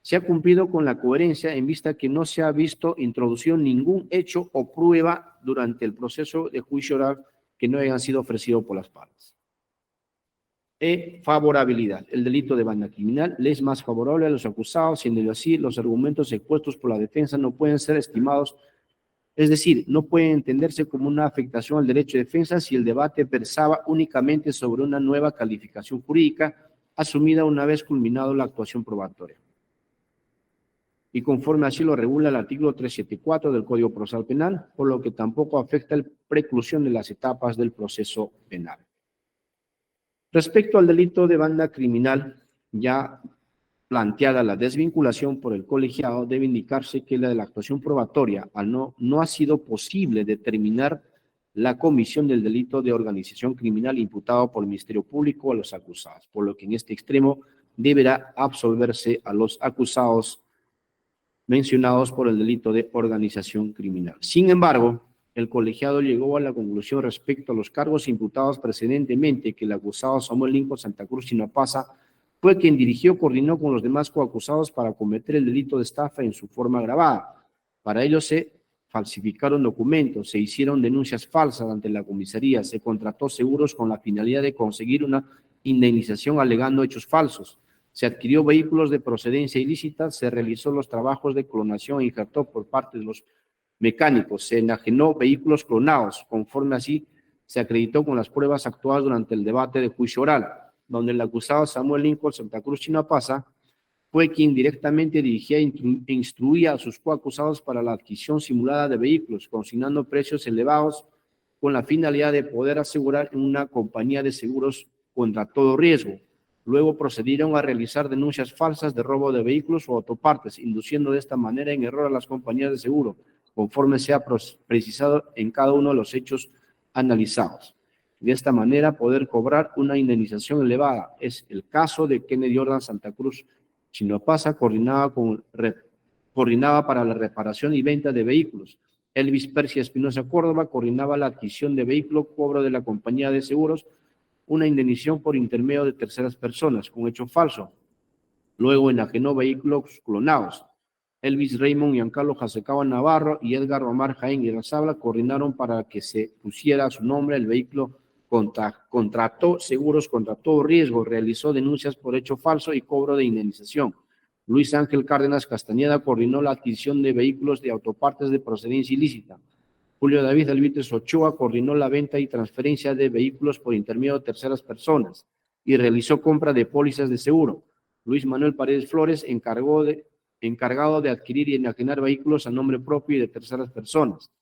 Se ha cumplido con la coherencia en vista que no se ha visto introducido ningún hecho o prueba durante el proceso de juicio oral que no hayan sido ofrecidos por las partes. E. Favorabilidad. El delito de banda criminal le es más favorable a los acusados, siendo así los argumentos expuestos por la defensa no pueden ser estimados. Es decir, no puede entenderse como una afectación al derecho de defensa si el debate versaba únicamente sobre una nueva calificación jurídica asumida una vez culminado la actuación probatoria. Y conforme así lo regula el artículo 374 del Código Procesal Penal, por lo que tampoco afecta la preclusión de las etapas del proceso penal. Respecto al delito de banda criminal, ya planteada la desvinculación por el colegiado, debe indicarse que la de la actuación probatoria no ha sido posible determinar la comisión del delito de organización criminal imputado por el Ministerio Público a los acusados, por lo que en este extremo deberá absolverse a los acusados mencionados por el delito de organización criminal. Sin embargo, el colegiado llegó a la conclusión respecto a los cargos imputados precedentemente que el acusado Samuel Lincoln Santa Cruz Chinapasa fue quien dirigió, coordinó con los demás coacusados para cometer el delito de estafa en su forma agravada. Para ello se falsificaron documentos, se hicieron denuncias falsas ante la comisaría, se contrató seguros con la finalidad de conseguir una indemnización alegando hechos falsos, se adquirió vehículos de procedencia ilícita, se realizó los trabajos de clonación e injertó por parte de los mecánicos, se enajenó vehículos clonados, conforme así se acreditó con las pruebas actuadas durante el debate de juicio oral, donde el acusado Samuel Lincoln Santa Cruz Chinapasa fue quien directamente dirigía e instruía a sus coacusados para la adquisición simulada de vehículos, consignando precios elevados con la finalidad de poder asegurar en una compañía de seguros contra todo riesgo. Luego procedieron a realizar denuncias falsas de robo de vehículos o autopartes, induciendo de esta manera en error a las compañías de seguro, conforme sea precisado en cada uno de los hechos analizados. De esta manera, poder cobrar una indemnización elevada. Es el caso de Kennedy Jordan Santa Cruz Chinapasa, coordinaba para la reparación y venta de vehículos. Elvis Persia Espinosa Córdoba coordinaba la adquisición de vehículos, cobro de la compañía de seguros, una indemnización por intermedio de terceras personas, con hecho falso. Luego enajenó vehículos clonados. Elvis Raymond, Giancarlo Jasecaba Navarro y Edgar Omar Jaén Irrazabla coordinaron para que se pusiera a su nombre el vehículo. Contrató seguros contra todo riesgo, realizó denuncias por hecho falso y cobro de indemnización. Luis Ángel Cárdenas Castañeda coordinó la adquisición de vehículos de autopartes de procedencia ilícita. Julio David Alvites Ochoa coordinó la venta y transferencia de vehículos por intermedio de terceras personas y realizó compra de pólizas de seguro. Luis Manuel Paredes Flores encargado de adquirir y enajenar vehículos a nombre propio y de terceras personas,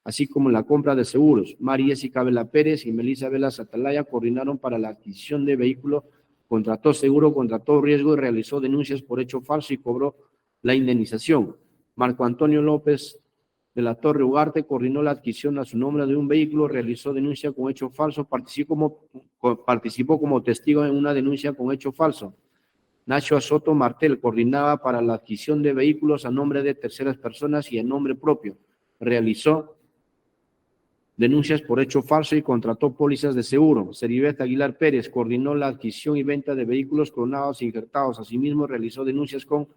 así como la compra de seguros. María Jessica Vela Pérez y Melissa Vela Atalaya coordinaron para la adquisición de vehículos, contrató seguro contra todo riesgo y realizó denuncias por hecho falso y cobró la indemnización. Marco Antonio López de la Torre Ugarte coordinó la adquisición a su nombre de un vehículo, realizó denuncia con hecho falso, participó como testigo en una denuncia con hecho falso. Nacho Soto Martel coordinaba para la adquisición de vehículos a nombre de terceras personas y a nombre propio. Realizó denuncias por hecho falso y contrató pólizas de seguro. Ceribet Aguilar Pérez coordinó la adquisición y venta de vehículos clonados e injertados. Asimismo, realizó denuncias con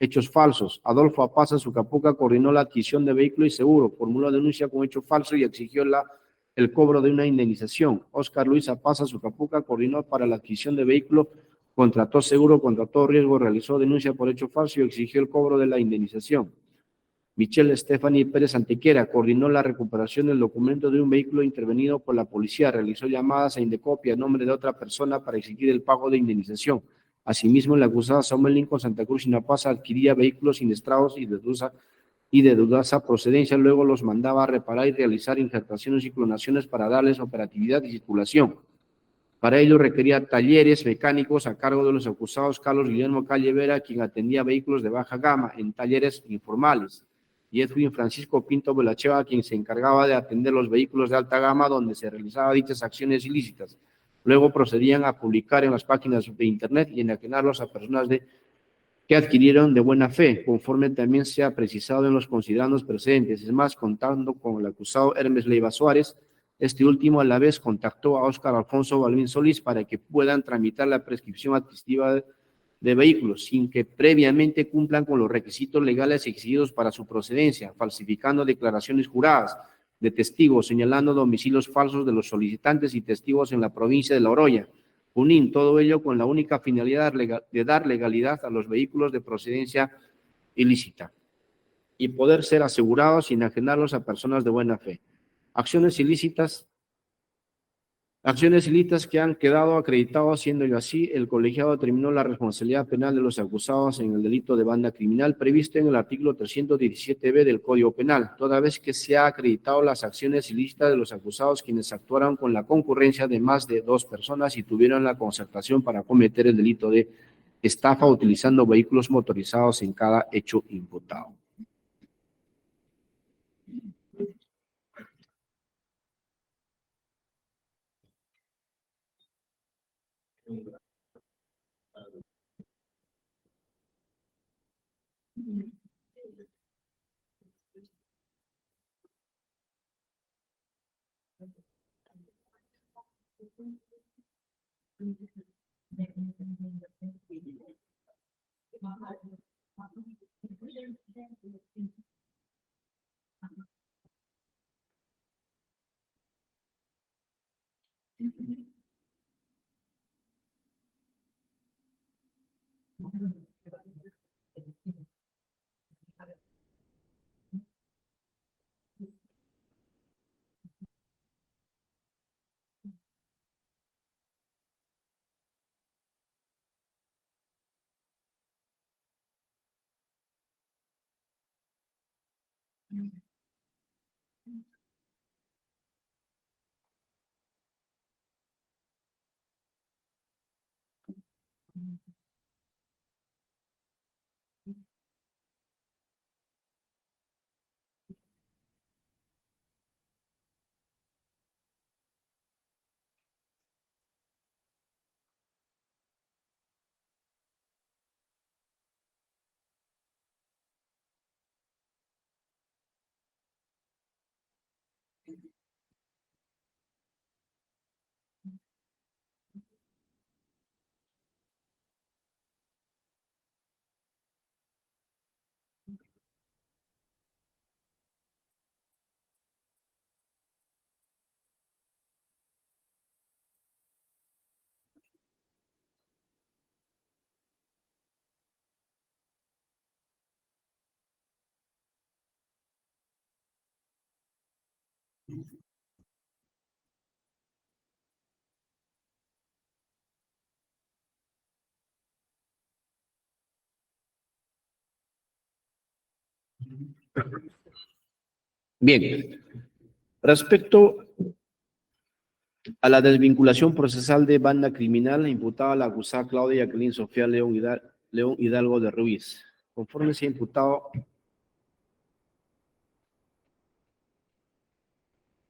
hechos falsos. Adolfo Apaza Sucapuca coordinó la adquisición de vehículo y seguro, formuló denuncia con hecho falso y exigió el cobro de una indemnización. Óscar Luis Apaza Sucapuca coordinó para la adquisición de vehículo, contrató seguro contra todo riesgo, realizó denuncia por hecho falso y exigió el cobro de la indemnización. Michelle Stephanie Pérez Antequera coordinó la recuperación del documento de un vehículo intervenido por la policía, realizó llamadas a Indecopia a nombre de otra persona para exigir el pago de indemnización. Asimismo, la acusada Samuel Lincoln Santa Cruz Sinapaza adquiría vehículos siniestrados y de dudosa procedencia, luego los mandaba a reparar y realizar injertaciones y clonaciones para darles operatividad y circulación. Para ello requería talleres mecánicos a cargo de los acusados Carlos Guillermo Calle Vera, quien atendía vehículos de baja gama en talleres informales, y Edwin Francisco Pinto Belacheva, quien se encargaba de atender los vehículos de alta gama donde se realizaban dichas acciones ilícitas. Luego procedían a publicar en las páginas de internet y enajenarlos a personas que adquirieron de buena fe, conforme también se ha precisado en los considerandos precedentes. Es más, contando con el acusado Hermes Leiva Suárez, este último a la vez contactó a Óscar Alfonso Balvin Solís para que puedan tramitar la prescripción adquisitiva de vehículos, sin que previamente cumplan con los requisitos legales exigidos para su procedencia, falsificando declaraciones juradas de testigos, señalando domicilios falsos de los solicitantes y testigos en la provincia de La Oroya. Junín, todo ello con la única finalidad de dar legalidad a los vehículos de procedencia ilícita y poder ser asegurados sin enajenarlos a personas de buena fe. Acciones ilícitas que han quedado acreditadas. Siendo yo así, el colegiado determinó la responsabilidad penal de los acusados en el delito de banda criminal previsto en el artículo 317b del Código Penal, toda vez que se ha acreditado las acciones ilícitas de los acusados, quienes actuaron con la concurrencia de más de 2 personas y tuvieron la concertación para cometer el delito de estafa utilizando vehículos motorizados en cada hecho imputado. Bien, respecto a la desvinculación procesal de banda criminal imputada a la acusada Claudia Jacqueline Sofía León Hidalgo de Ruiz, conforme se ha imputado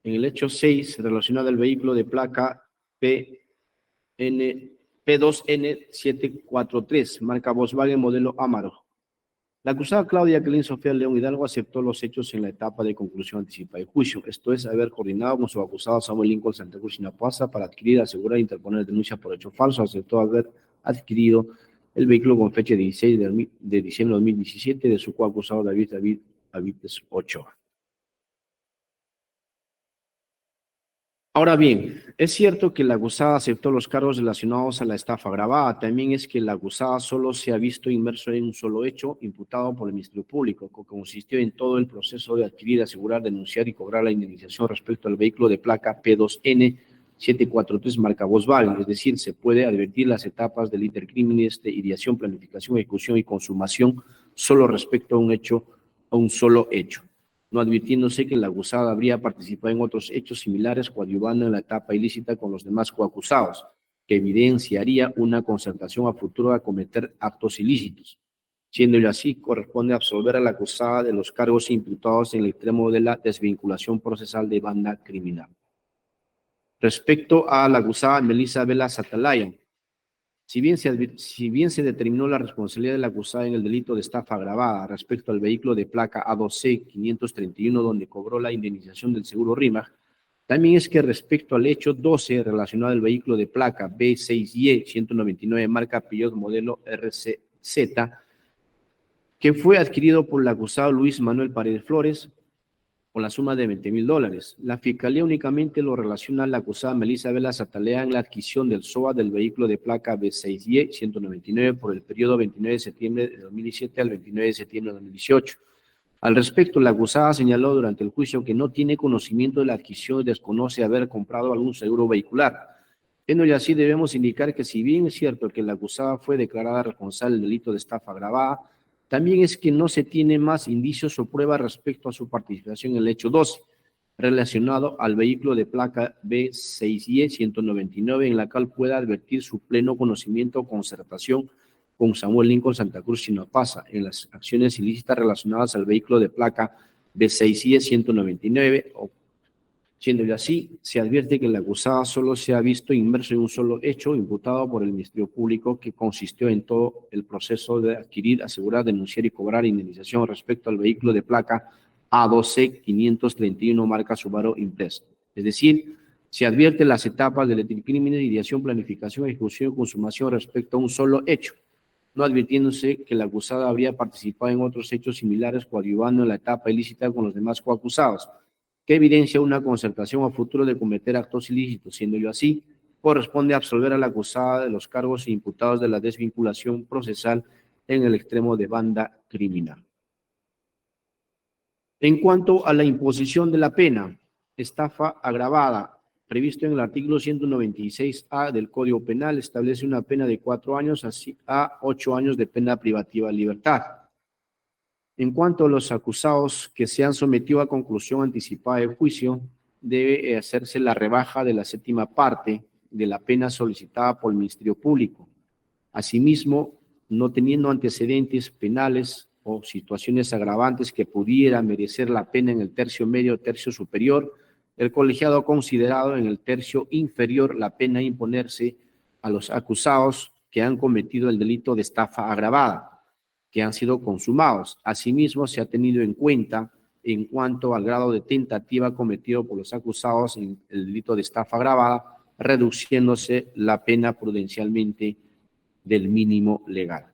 en el hecho 6 relacionado al vehículo de placa P2N743, marca Volkswagen modelo Amaro. La acusada Claudia Jacqueline Sofía León Hidalgo aceptó los hechos en la etapa de conclusión anticipada del juicio, esto es, haber coordinado con su acusado Samuel Lincoln Santa Cruz Sinapaza para adquirir, asegurar e interponer denuncia por hecho falso, aceptó haber adquirido el vehículo con fecha de 16 de diciembre de 2017 de su coacusado David Avites Ochoa. Ahora bien, es cierto que la acusada aceptó los cargos relacionados a la estafa agravada. También es que la acusada solo se ha visto inmerso en un solo hecho imputado por el Ministerio Público, que consistió en todo el proceso de adquirir, asegurar, denunciar y cobrar la indemnización respecto al vehículo de placa P2N 743 marca Volkswagen. Es decir, se puede advertir las etapas del intercrímenes de ideación, planificación, ejecución y consumación solo respecto a un solo hecho, no advirtiéndose que la acusada habría participado en otros hechos similares coadyuvando en la etapa ilícita con los demás coacusados, que evidenciaría una concertación a futuro a cometer actos ilícitos. Siendo así, corresponde absolver a la acusada de los cargos imputados en el extremo de la desvinculación procesal de banda criminal. Respecto a la acusada Melissa Vela Satalaya, si bien se determinó la responsabilidad de la acusada en el delito de estafa agravada respecto al vehículo de placa A2C 531 donde cobró la indemnización del seguro RIMAG, también es que respecto al hecho 12 relacionado al vehículo de placa B6Y 199 marca Peugeot modelo RCZ, que fue adquirido por el acusado Luis Manuel Paredes Flores, con la suma de $20,000. La Fiscalía únicamente lo relaciona a la acusada Melissa Vela Satalea en la adquisición del SOA del vehículo de placa B6Y 199 por el periodo 29 de septiembre de 2017 al 29 de septiembre de 2018. Al respecto, la acusada señaló durante el juicio que no tiene conocimiento de la adquisición y desconoce haber comprado algún seguro vehicular. Y así debemos indicar que si bien es cierto que la acusada fue declarada responsable del delito de estafa agravada, también es que no se tiene más indicios o pruebas respecto a su participación en el hecho 12, relacionado al vehículo de placa B6Y 199, en la cual pueda advertir su pleno conocimiento o concertación con Samuel Lincoln Santa Cruz Chinapasa en las acciones ilícitas relacionadas al vehículo de placa B6Y 199, siendo así, se advierte que la acusada solo se ha visto inmerso en un solo hecho imputado por el Ministerio Público que consistió en todo el proceso de adquirir, asegurar, denunciar y cobrar indemnización respecto al vehículo de placa A2C 531 marca Subaru Impreza. Es decir, se advierte las etapas del crimen de ideación, planificación, ejecución y consumación respecto a un solo hecho, no advirtiéndose que la acusada habría participado en otros hechos similares coadyuvando en la etapa ilícita con los demás coacusados, que evidencia una concertación a futuro de cometer actos ilícitos. Siendo así, corresponde absolver a la acusada de los cargos imputados de la desvinculación procesal en el extremo de banda criminal. En cuanto a la imposición de la pena, estafa agravada, previsto en el artículo 196A del Código Penal, establece una pena de 4 años a 8 años de pena privativa de libertad. En cuanto a los acusados que se han sometido a conclusión anticipada del juicio, debe hacerse la rebaja de la 7ª parte de la pena solicitada por el Ministerio Público. Asimismo, no teniendo antecedentes penales o situaciones agravantes que pudieran merecer la pena en el tercio medio o tercio superior, el colegiado ha considerado en el tercio inferior la pena a imponerse a los acusados que han cometido el delito de estafa agravada, que han sido consumados. Asimismo, se ha tenido en cuenta en cuanto al grado de tentativa cometido por los acusados en el delito de estafa agravada, reduciéndose la pena prudencialmente del mínimo legal.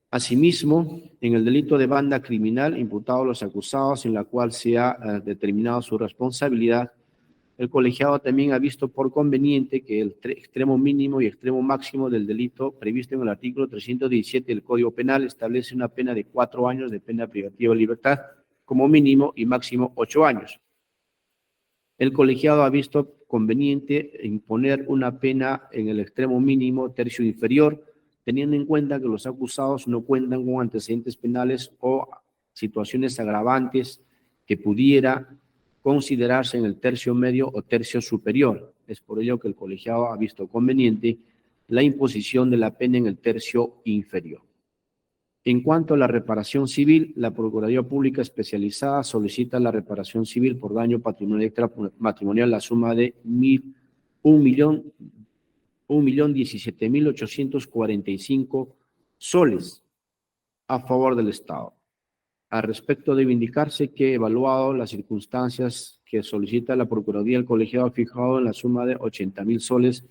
Asimismo, en el delito de banda criminal imputado a los acusados, en la cual se ha determinado su responsabilidad, el colegiado también ha visto por conveniente que el extremo mínimo y extremo máximo del delito previsto en el artículo 317 del Código Penal establece una pena de 4 años de pena privativa de libertad como mínimo y máximo 8 años. El colegiado ha visto conveniente imponer una pena en el extremo mínimo tercio inferior, teniendo en cuenta que los acusados no cuentan con antecedentes penales o situaciones agravantes que pudiera considerarse en el tercio medio o tercio superior. Es por ello que el colegiado ha visto conveniente la imposición de la pena en el tercio inferior. En cuanto a la reparación civil, la Procuraduría Pública Especializada solicita la reparación civil por daño patrimonial extramatrimonial la suma de 1.017.845 soles a favor del Estado. Al respecto, debe indicarse que, evaluado las circunstancias que solicita la Procuraduría, el colegiado ha fijado en la suma de 80,000 soles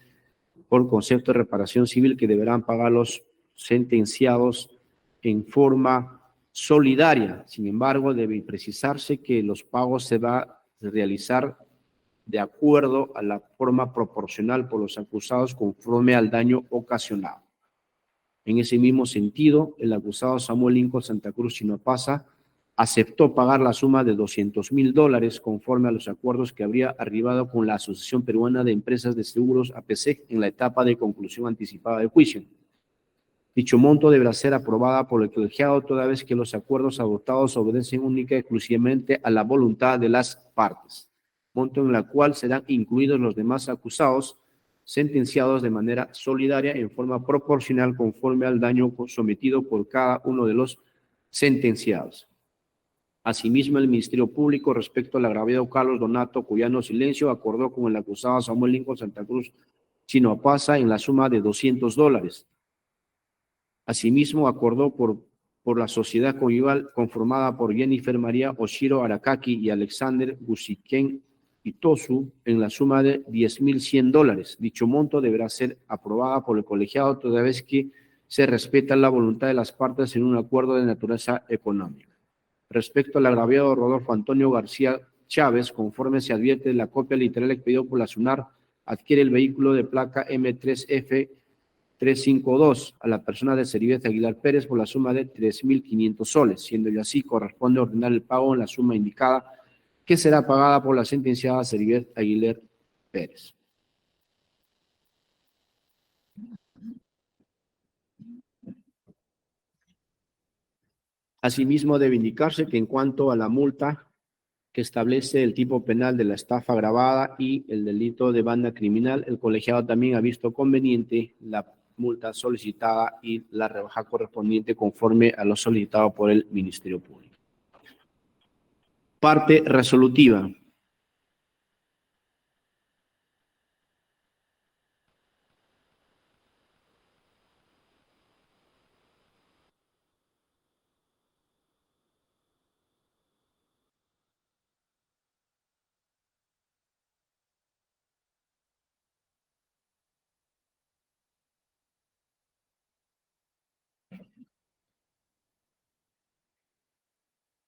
por concepto de reparación civil que deberán pagar los sentenciados en forma solidaria. Sin embargo, debe precisarse que los pagos se va a realizar de acuerdo a la forma proporcional por los acusados conforme al daño ocasionado. En ese mismo sentido, el acusado Samuel Lincoln Santa Cruz Chinoapasa aceptó pagar la suma de $200,000 conforme a los acuerdos que habría arribado con la Asociación Peruana de Empresas de Seguros APSEC en la etapa de conclusión anticipada del juicio. Dicho monto deberá ser aprobada por el colegiado toda vez que los acuerdos adoptados obedecen única y exclusivamente a la voluntad de las partes, monto en la cual serán incluidos los demás acusados sentenciados de manera solidaria en forma proporcional conforme al daño sometido por cada uno de los sentenciados. Asimismo, el Ministerio Público, respecto al agraviado Carlos Donato Cuyano Silencio, acordó con el acusado Samuel Lincoln Santa Cruz Chinoapasa en la suma de $200. Asimismo, acordó por la sociedad conyugal conformada por Jennifer María Oshiro Arakaki y Alexander Gusiken Itosu en la suma de $10,100. Dicho monto deberá ser aprobada por el colegiado toda vez que se respeta la voluntad de las partes en un acuerdo de naturaleza económica. Respecto al agraviado Rodolfo Antonio García Chávez, conforme se advierte de la copia literal expedida por la SUNAR, adquiere el vehículo de placa M3F352 a la persona de Ceribet Aguilar Pérez por la suma de 3.500 soles, siendo ya así corresponde ordenar el pago en la suma indicada que será pagada por la sentenciada Ceribet Aguilar Pérez. Asimismo, debe indicarse que en cuanto a la multa que establece el tipo penal de la estafa agravada y el delito de banda criminal, el colegiado también ha visto conveniente la multa solicitada y la rebaja correspondiente conforme a lo solicitado por el Ministerio Público. Parte resolutiva.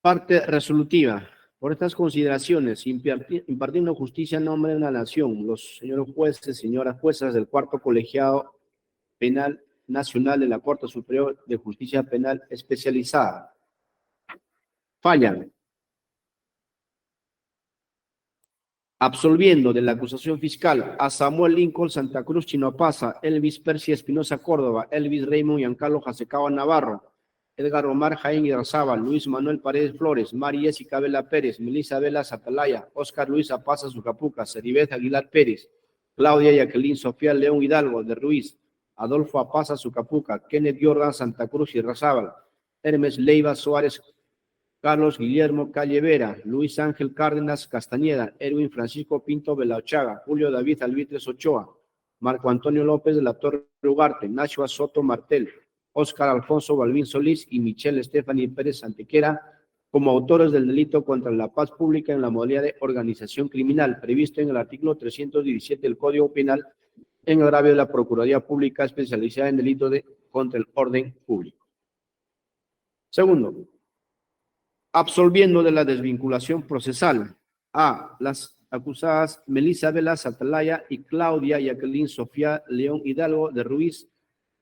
Parte resolutiva. Por estas consideraciones, impartiendo justicia en nombre de la nación, los señores jueces, señoras juezas del Cuarto Colegiado Penal Nacional de la Corte Superior de Justicia Penal Especializada, fallan absolviendo de la acusación fiscal a Samuel Lincoln Santa Cruz Chinoapasa, Elvis Persia Espinosa Córdoba, Elvis Raymond Giancarlo Jasecaba Navarro, Edgar Omar Jaén Irarzábal, Luis Manuel Paredes Flores, María Jessica Vela Pérez, Melissa Vela Atalaya, Oscar Luis Apaza Zucapuca, Ceribet Aguilar Pérez, Claudia Jacqueline Sofía León Hidalgo de Ruiz, Adolfo Apaza Zucapuca, Kenneth Jordan Santa Cruz Irarzábal, Hermes Leiva Suárez, Carlos Guillermo Calle Vera, Luis Ángel Cárdenas Castañeda, Erwin Francisco Pinto Belaochaga, Julio David Alvitres Ochoa, Marco Antonio López de la Torre Ugarte, Nacho Soto Martel, Óscar Alfonso Balvin Solís y Michelle Stephanie Pérez Antequera como autores del delito contra la paz pública en la modalidad de organización criminal previsto en el artículo 317 del Código Penal en agravio de la Procuraduría Pública especializada en delito contra el orden público. Segundo, absolviendo de la desvinculación procesal a las acusadas Melissa Vela Atalaya y Claudia Jacqueline Sofía León Hidalgo de Ruiz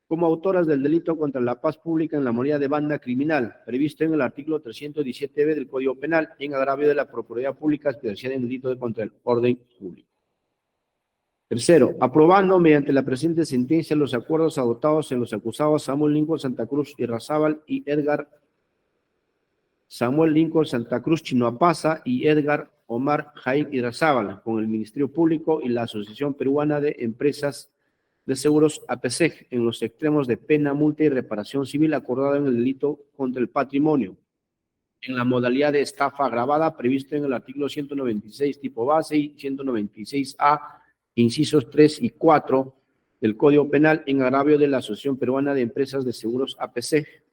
como autoras del delito contra la paz pública en la modalidad de banda criminal, previsto en el artículo 317b del Código Penal, en agravio de la Procuraduría Pública especializada en delito contra el orden público. Tercero, aprobando mediante la presente sentencia los acuerdos adoptados en los acusados Samuel Lincoln Santa Cruz Irarzábal y Edgar Samuel Lincoln Santa Cruz Chinoapasa y Edgar Omar Jaén Irarzábal con el Ministerio Público y la Asociación Peruana de Empresas de Seguros APSEC en los extremos de pena, multa y reparación civil acordada en el delito contra el patrimonio, en la modalidad de estafa agravada previsto en el artículo 196 tipo base y 196A, incisos 3 y 4 del Código Penal en agravio de la Asociación Peruana de Empresas de Seguros APSEC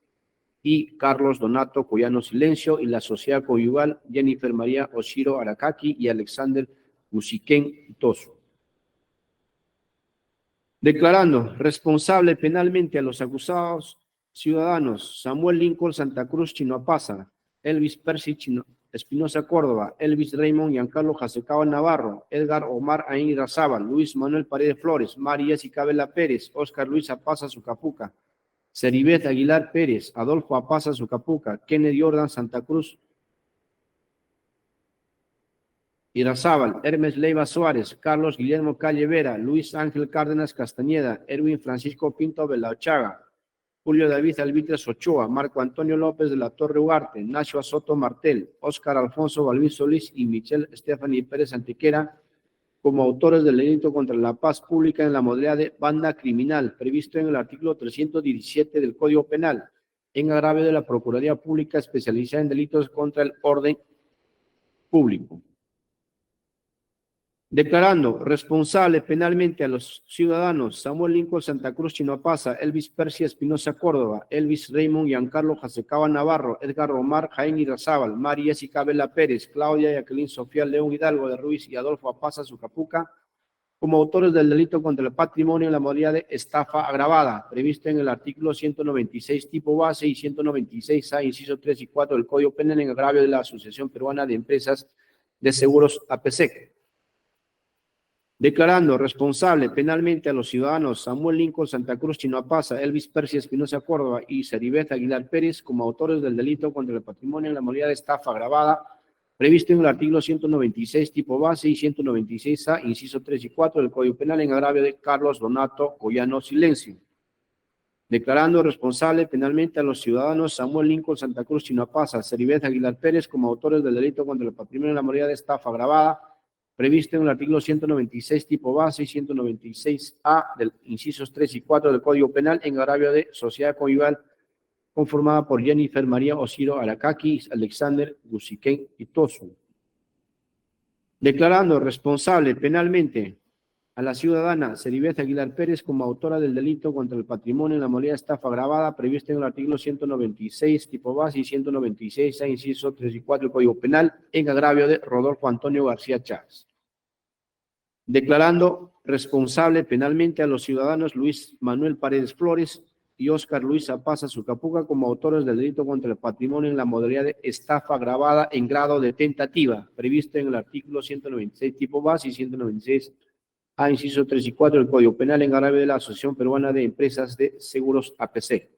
y Carlos Donato Cuyano Silencio y la sociedad conyugal Jennifer María Oshiro Arakaki y Alexander Gusiken Itosu. Declarando responsable penalmente a los acusados ciudadanos Samuel Lincoln Santa Cruz Chinoapaza, Elvis Percy Espinosa Córdoba, Elvis Raymond Giancarlo Jasecao Navarro, Edgar Omar Ain Razábal, Luis Manuel Paredes Flores, María Jessica Vela Pérez, Oscar Luis Apaza Sucapuca, Ceribet Aguilar Pérez, Adolfo Apaza Sucapuca, Kennedy Jordan Santa Cruz Irazábal, Hermes Leiva Suárez, Carlos Guillermo Calle Vera, Luis Ángel Cárdenas Castañeda, Erwin Francisco Pinto Belachaga, Julio David Albitres Ochoa, Marco Antonio López de la Torre Ugarte, Nacho Soto Martel, Óscar Alfonso Balbín Solís y Michelle Stephanie Pérez Antequera como autores del delito contra la paz pública en la modalidad de banda criminal, previsto en el artículo 317 del Código Penal, en agravio de la Procuraduría Pública especializada en delitos contra el orden público. Declarando responsable penalmente a los ciudadanos Samuel Lincoln Santa Cruz Chinoapaza, Elvis Percy Espinosa Córdoba, Elvis Raymond Giancarlo Jasecao Navarro, Edgar Omar Jaén Irazábal, María Jessica Vela Pérez, Claudia Jacqueline Sofía León Hidalgo de Ruiz y Adolfo Apaza Sucapuca, como autores del delito contra el patrimonio en la modalidad de estafa agravada, previsto en el artículo 196 tipo base y 196A, inciso 3 y 4 del Código Penal en agravio de la Asociación Peruana de Empresas de Seguros APSEC. Declarando responsable penalmente a los ciudadanos Samuel Lincoln Santa Cruz Chinoapaza, Elvis Percy Espinosa Córdoba y Ceribet Aguilar Pérez como autores del delito contra el patrimonio en la modalidad de estafa agravada, previsto en el artículo 196 tipo base y 196A, inciso 3 y 4 del Código Penal en agravio de Carlos Donato Collano Silencio. Declarando responsable penalmente a los ciudadanos Samuel Lincoln Santa Cruz Chinoapaza, Ceribet Aguilar Pérez como autores del delito contra el patrimonio en la modalidad de estafa agravada, previsto en el artículo 196 tipo base y 196A del incisos 3 y 4 del Código Penal en agravio de sociedad conyugal conformada por Jennifer María Osiro Aracaki, Alexander Gusiquén y Tosu. Declarando responsable penalmente a la ciudadana Ceribet Aguilar Pérez como autora del delito contra el patrimonio en la modalidad de estafa agravada previsto en el artículo 196 tipo base y 196A inciso 3 y 4 del Código Penal en agravio de Rodolfo Antonio García Chávez. Declarando responsable penalmente a los ciudadanos Luis Manuel Paredes Flores y Óscar Luis Apaza Sucapuca como autores del delito contra el patrimonio en la modalidad de estafa agravada en grado de tentativa, previsto en el artículo 196 tipo base y 196A, inciso 3 y 4 del Código Penal en agravio de la Asociación Peruana de Empresas de Seguros APC.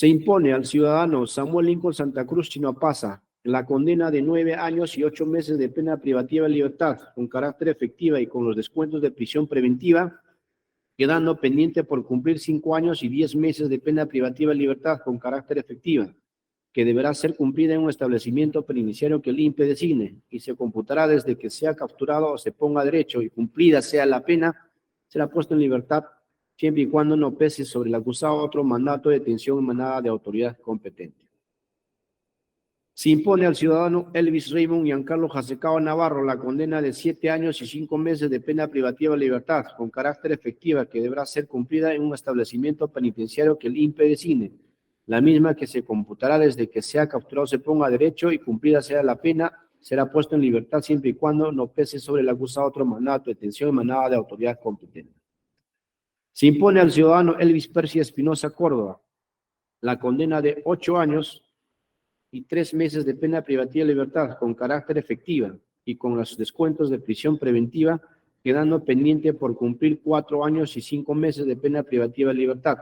Se impone al ciudadano Samuel Lincoln Santa Cruz Chinoapaza la condena de 9 años y 8 meses de pena privativa de libertad con carácter efectiva y con los descuentos de prisión preventiva, quedando pendiente por cumplir 5 años y 10 meses de pena privativa de libertad con carácter efectiva, que deberá ser cumplida en un establecimiento penitenciario que el INPE designe y se computará desde que sea capturado o se ponga derecho y cumplida sea la pena, será puesto en libertad siempre y cuando no pese sobre el acusado otro mandato de detención emanada de autoridad competente. Se impone al ciudadano Elvis Raymond Giancarlo Jasecao Navarro la condena de 7 años y 5 meses de pena privativa de libertad con carácter efectiva que deberá ser cumplida en un establecimiento penitenciario que el INPE designe, la misma que se computará desde que sea capturado se ponga derecho y cumplida sea la pena, será puesto en libertad siempre y cuando no pese sobre el acusado otro mandato de detención emanada de autoridad competente. Se impone al ciudadano Elvis Percy Espinosa Córdoba la condena de 8 años y 3 meses de pena privativa de libertad con carácter efectiva y con los descuentos de prisión preventiva, quedando pendiente por cumplir 4 años y 5 meses de pena privativa de libertad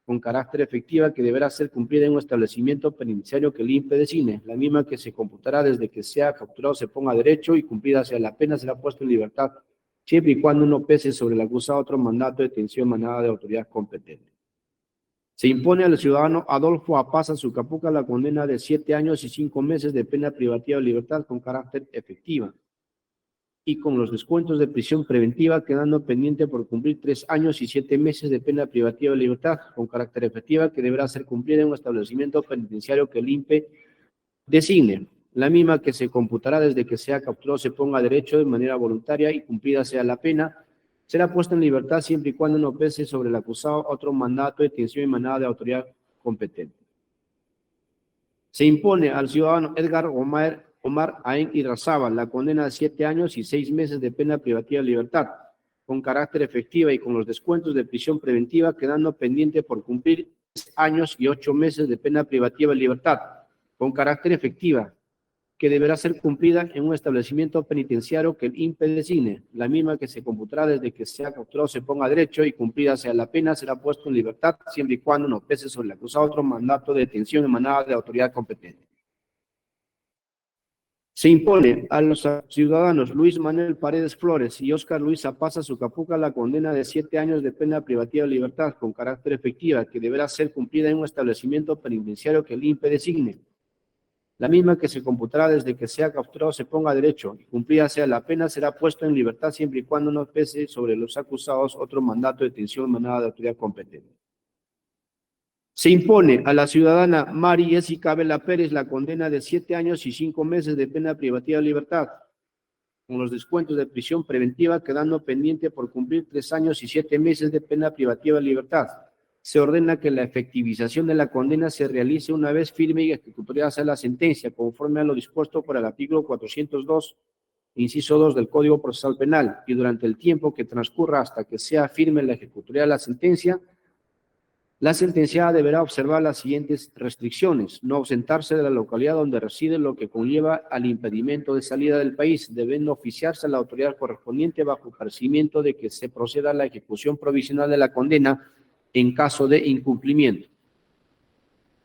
con carácter efectiva que deberá ser cumplida en un establecimiento penitenciario que el INPE designe, la misma que se computará desde que sea capturado se ponga derecho y cumplida sea la pena será puesto en libertad siempre y cuando no pese sobre el acusado otro mandato de detención emanada de autoridad competente. Se impone al ciudadano Adolfo Apaza Sucapuca la condena de 7 años y 5 meses de pena privativa de libertad con carácter efectiva y con los descuentos de prisión preventiva quedando pendiente por cumplir 3 años y 7 meses de pena privativa de libertad con carácter efectiva que deberá ser cumplida en un establecimiento penitenciario que el INPE designe, la misma que se computará desde que sea capturado se ponga derecho de manera voluntaria y cumplida sea la pena, será puesto en libertad siempre y cuando no pese sobre el acusado otro mandato de detención emanada de autoridad competente. Se impone al ciudadano Edgar Omar Ain Irrazábal la condena de 7 años y 6 meses de pena privativa de libertad, con carácter efectiva y con los descuentos de prisión preventiva, quedando pendiente por cumplir 3 años y 8 meses de pena privativa de libertad, con carácter efectiva, que deberá ser cumplida en un establecimiento penitenciario que el INPE designe, la misma que se computará desde que sea capturado se ponga derecho y cumplida sea la pena, será puesto en libertad siempre y cuando no pese sobre el acusado otro mandato de detención emanada de autoridad competente. Se impone a los ciudadanos Luis Manuel Paredes Flores y Óscar Luis Zapaza Sucapuca la condena de 7 años de pena privativa de libertad con carácter efectiva, que deberá ser cumplida en un establecimiento penitenciario que el INPE designe, la misma que se computará desde que sea capturado se ponga derecho y cumplida sea la pena, será puesto en libertad siempre y cuando no pese sobre los acusados otro mandato de detención emanada de autoridad competente. Se impone a la ciudadana Mari Jessica Vela Pérez la condena de 7 años y 5 meses de pena privativa de libertad, con los descuentos de prisión preventiva, quedando pendiente por cumplir 3 años y 7 meses de pena privativa de libertad. Se ordena que la efectivización de la condena se realice una vez firme y ejecutoriada sea la sentencia, conforme a lo dispuesto por el artículo 402, inciso 2 del Código Procesal Penal, y durante el tiempo que transcurra hasta que sea firme la ejecutoria de la sentenciada deberá observar las siguientes restricciones: no ausentarse de la localidad donde reside, lo que conlleva al impedimento de salida del país, debiendo oficiarse a la autoridad correspondiente bajo percibimiento de que se proceda a la ejecución provisional de la condena en caso de incumplimiento.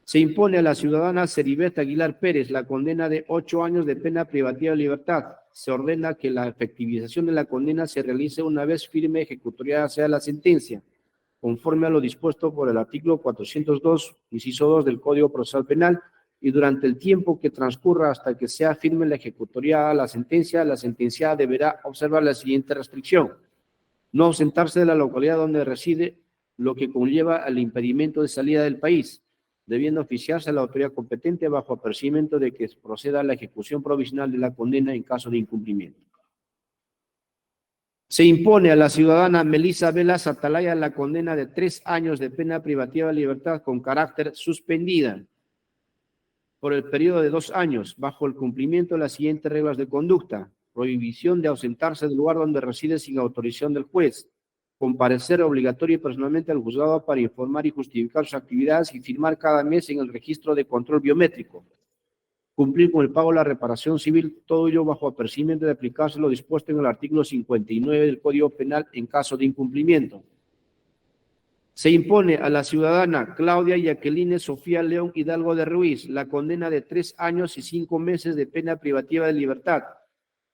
Se impone a la ciudadana Ceribet Aguilar Pérez la condena de 8 años de pena privativa de libertad. Se ordena que la efectivización de la condena se realice una vez firme ejecutoriada sea la sentencia, conforme a lo dispuesto por el artículo 402, inciso 2 del Código Procesal Penal, y durante el tiempo que transcurra hasta que sea firme la ejecutoria la sentenciada deberá observar la siguiente restricción: no ausentarse de la localidad donde reside, lo que conlleva al impedimento de salida del país, debiendo oficiarse a la autoridad competente bajo apercibimiento de que proceda a la ejecución provisional de la condena en caso de incumplimiento. Se impone a la ciudadana Melissa Velas Atalaya la condena de 3 años de pena privativa de libertad con carácter suspendida por el periodo de 2 años, bajo el cumplimiento de las siguientes reglas de conducta: prohibición de ausentarse del lugar donde reside sin autorización del juez, comparecer obligatorio y personalmente al juzgado para informar y justificar sus actividades y firmar cada mes en el registro de control biométrico, cumplir con el pago de la reparación civil, todo ello bajo apercibimiento de aplicarse lo dispuesto en el artículo 59 del Código Penal en caso de incumplimiento. Se impone a la ciudadana Claudia Jacqueline Sofía León Hidalgo de Ruiz la condena de 3 años y 5 meses de pena privativa de libertad,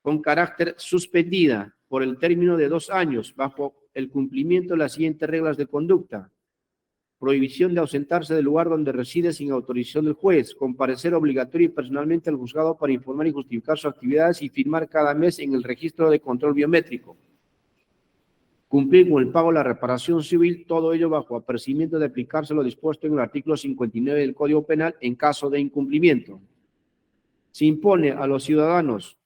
con carácter suspendida por el término de 2 años, bajo el cumplimiento de las siguientes reglas de conducta: prohibición de ausentarse del lugar donde reside sin autorización del juez, comparecer obligatorio y personalmente al juzgado para informar y justificar sus actividades y firmar cada mes en el registro de control biométrico, cumplir con el pago de la reparación civil, todo ello bajo apercibimiento de aplicarse lo dispuesto en el artículo 59 del Código Penal en caso de incumplimiento. Se impone a los ciudadanos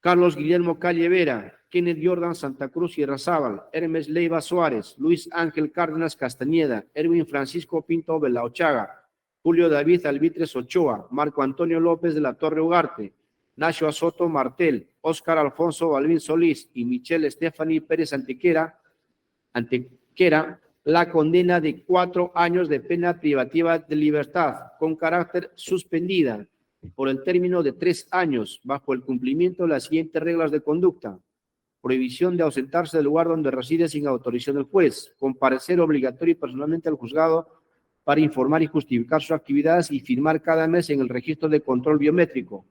Carlos Guillermo Calle Vera, Kenneth Jordan Santa Cruz y Razábal, Hermes Leiva Suárez, Luis Ángel Cárdenas Castañeda, Erwin Francisco Pinto Belaochaga, Julio David Albitres Ochoa, Marco Antonio López de la Torre Ugarte, Nacho Soto Martel, Óscar Alfonso Balvin Solís y Michelle Stephanie Pérez Antequera, la condena de 4 años de pena privativa de libertad con carácter suspendida por el término de 3 años, bajo el cumplimiento de las siguientes reglas de conducta: prohibición de ausentarse del lugar donde reside sin autorización del juez, comparecer obligatorio y personalmente al juzgado para informar y justificar sus actividades y firmar cada mes en el registro de control biométrico,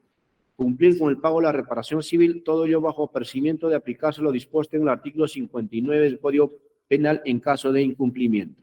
cumplir con el pago de la reparación civil, todo ello bajo apercibimiento de aplicarse lo dispuesto en el artículo 59 del Código Penal en caso de incumplimiento.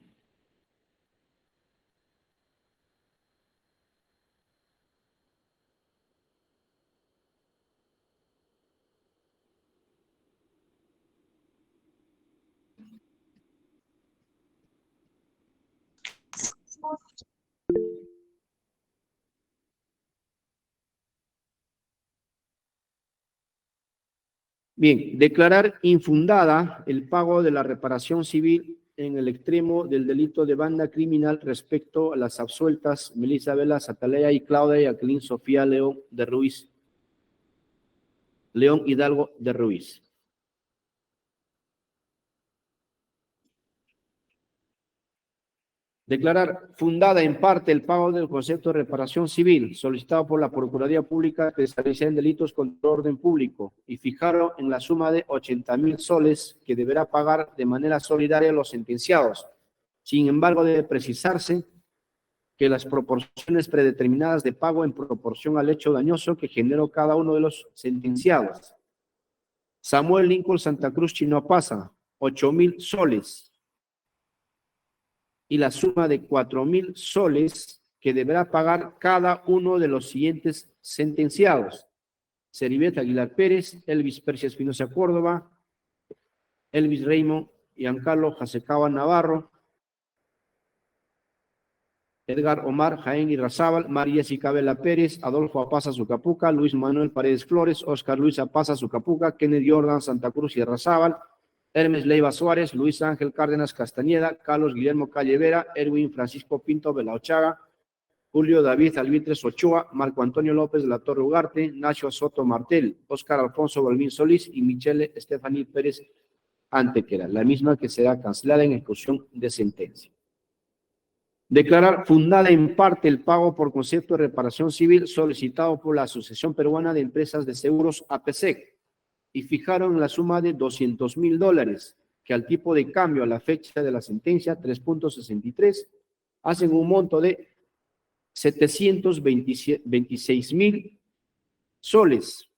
Bien, declarar infundada el pago de la reparación civil en el extremo del delito de banda criminal respecto a las absueltas Melissa Vela Satalea y Claudia Jacqueline Sofía León Hidalgo de Ruiz. Declarar fundada en parte el pago del concepto de reparación civil solicitado por la Procuraduría Pública especializada en delitos contra el orden público y fijarlo en la suma de 80.000 soles que deberá pagar de manera solidaria a los sentenciados. Sin embargo, debe precisarse que las proporciones predeterminadas de pago en proporción al hecho dañoso que generó cada uno de los sentenciados. Samuel Lincoln Santa Cruz Chinoapasa, 8.000 soles. Y la suma de 4.000 soles que deberá pagar cada uno de los siguientes sentenciados. Ceribet Aguilar Pérez, Elvis Persia Espinosa Córdoba, Elvis Raymond Giancarlo Jasecaba Navarro, Edgar Omar Jaén Irrazábal, María Jessica Vela Pérez, Adolfo Apaza Zucapuca, Luis Manuel Paredes Flores, Oscar Luis Apaza Zucapuca, Kennedy Jordan Santa Cruz y Irrazábal, Hermes Leiva Suárez, Luis Ángel Cárdenas Castañeda, Carlos Guillermo Callevera, Erwin Francisco Pinto Belaochaga, Julio David Albitres Ochoa, Marco Antonio López de la Torre Ugarte, Nacho Soto Martel, Óscar Alfonso Balmín Solís y Michele Estefaní Pérez Antequera, la misma que será cancelada en ejecución de sentencia. Declarar fundada en parte el pago por concepto de reparación civil solicitado por la Asociación Peruana de Empresas de Seguros APSEC y fijaron la suma de $200.000 que al tipo de cambio a la fecha de la sentencia 3.63 hacen un monto de 726.000 soles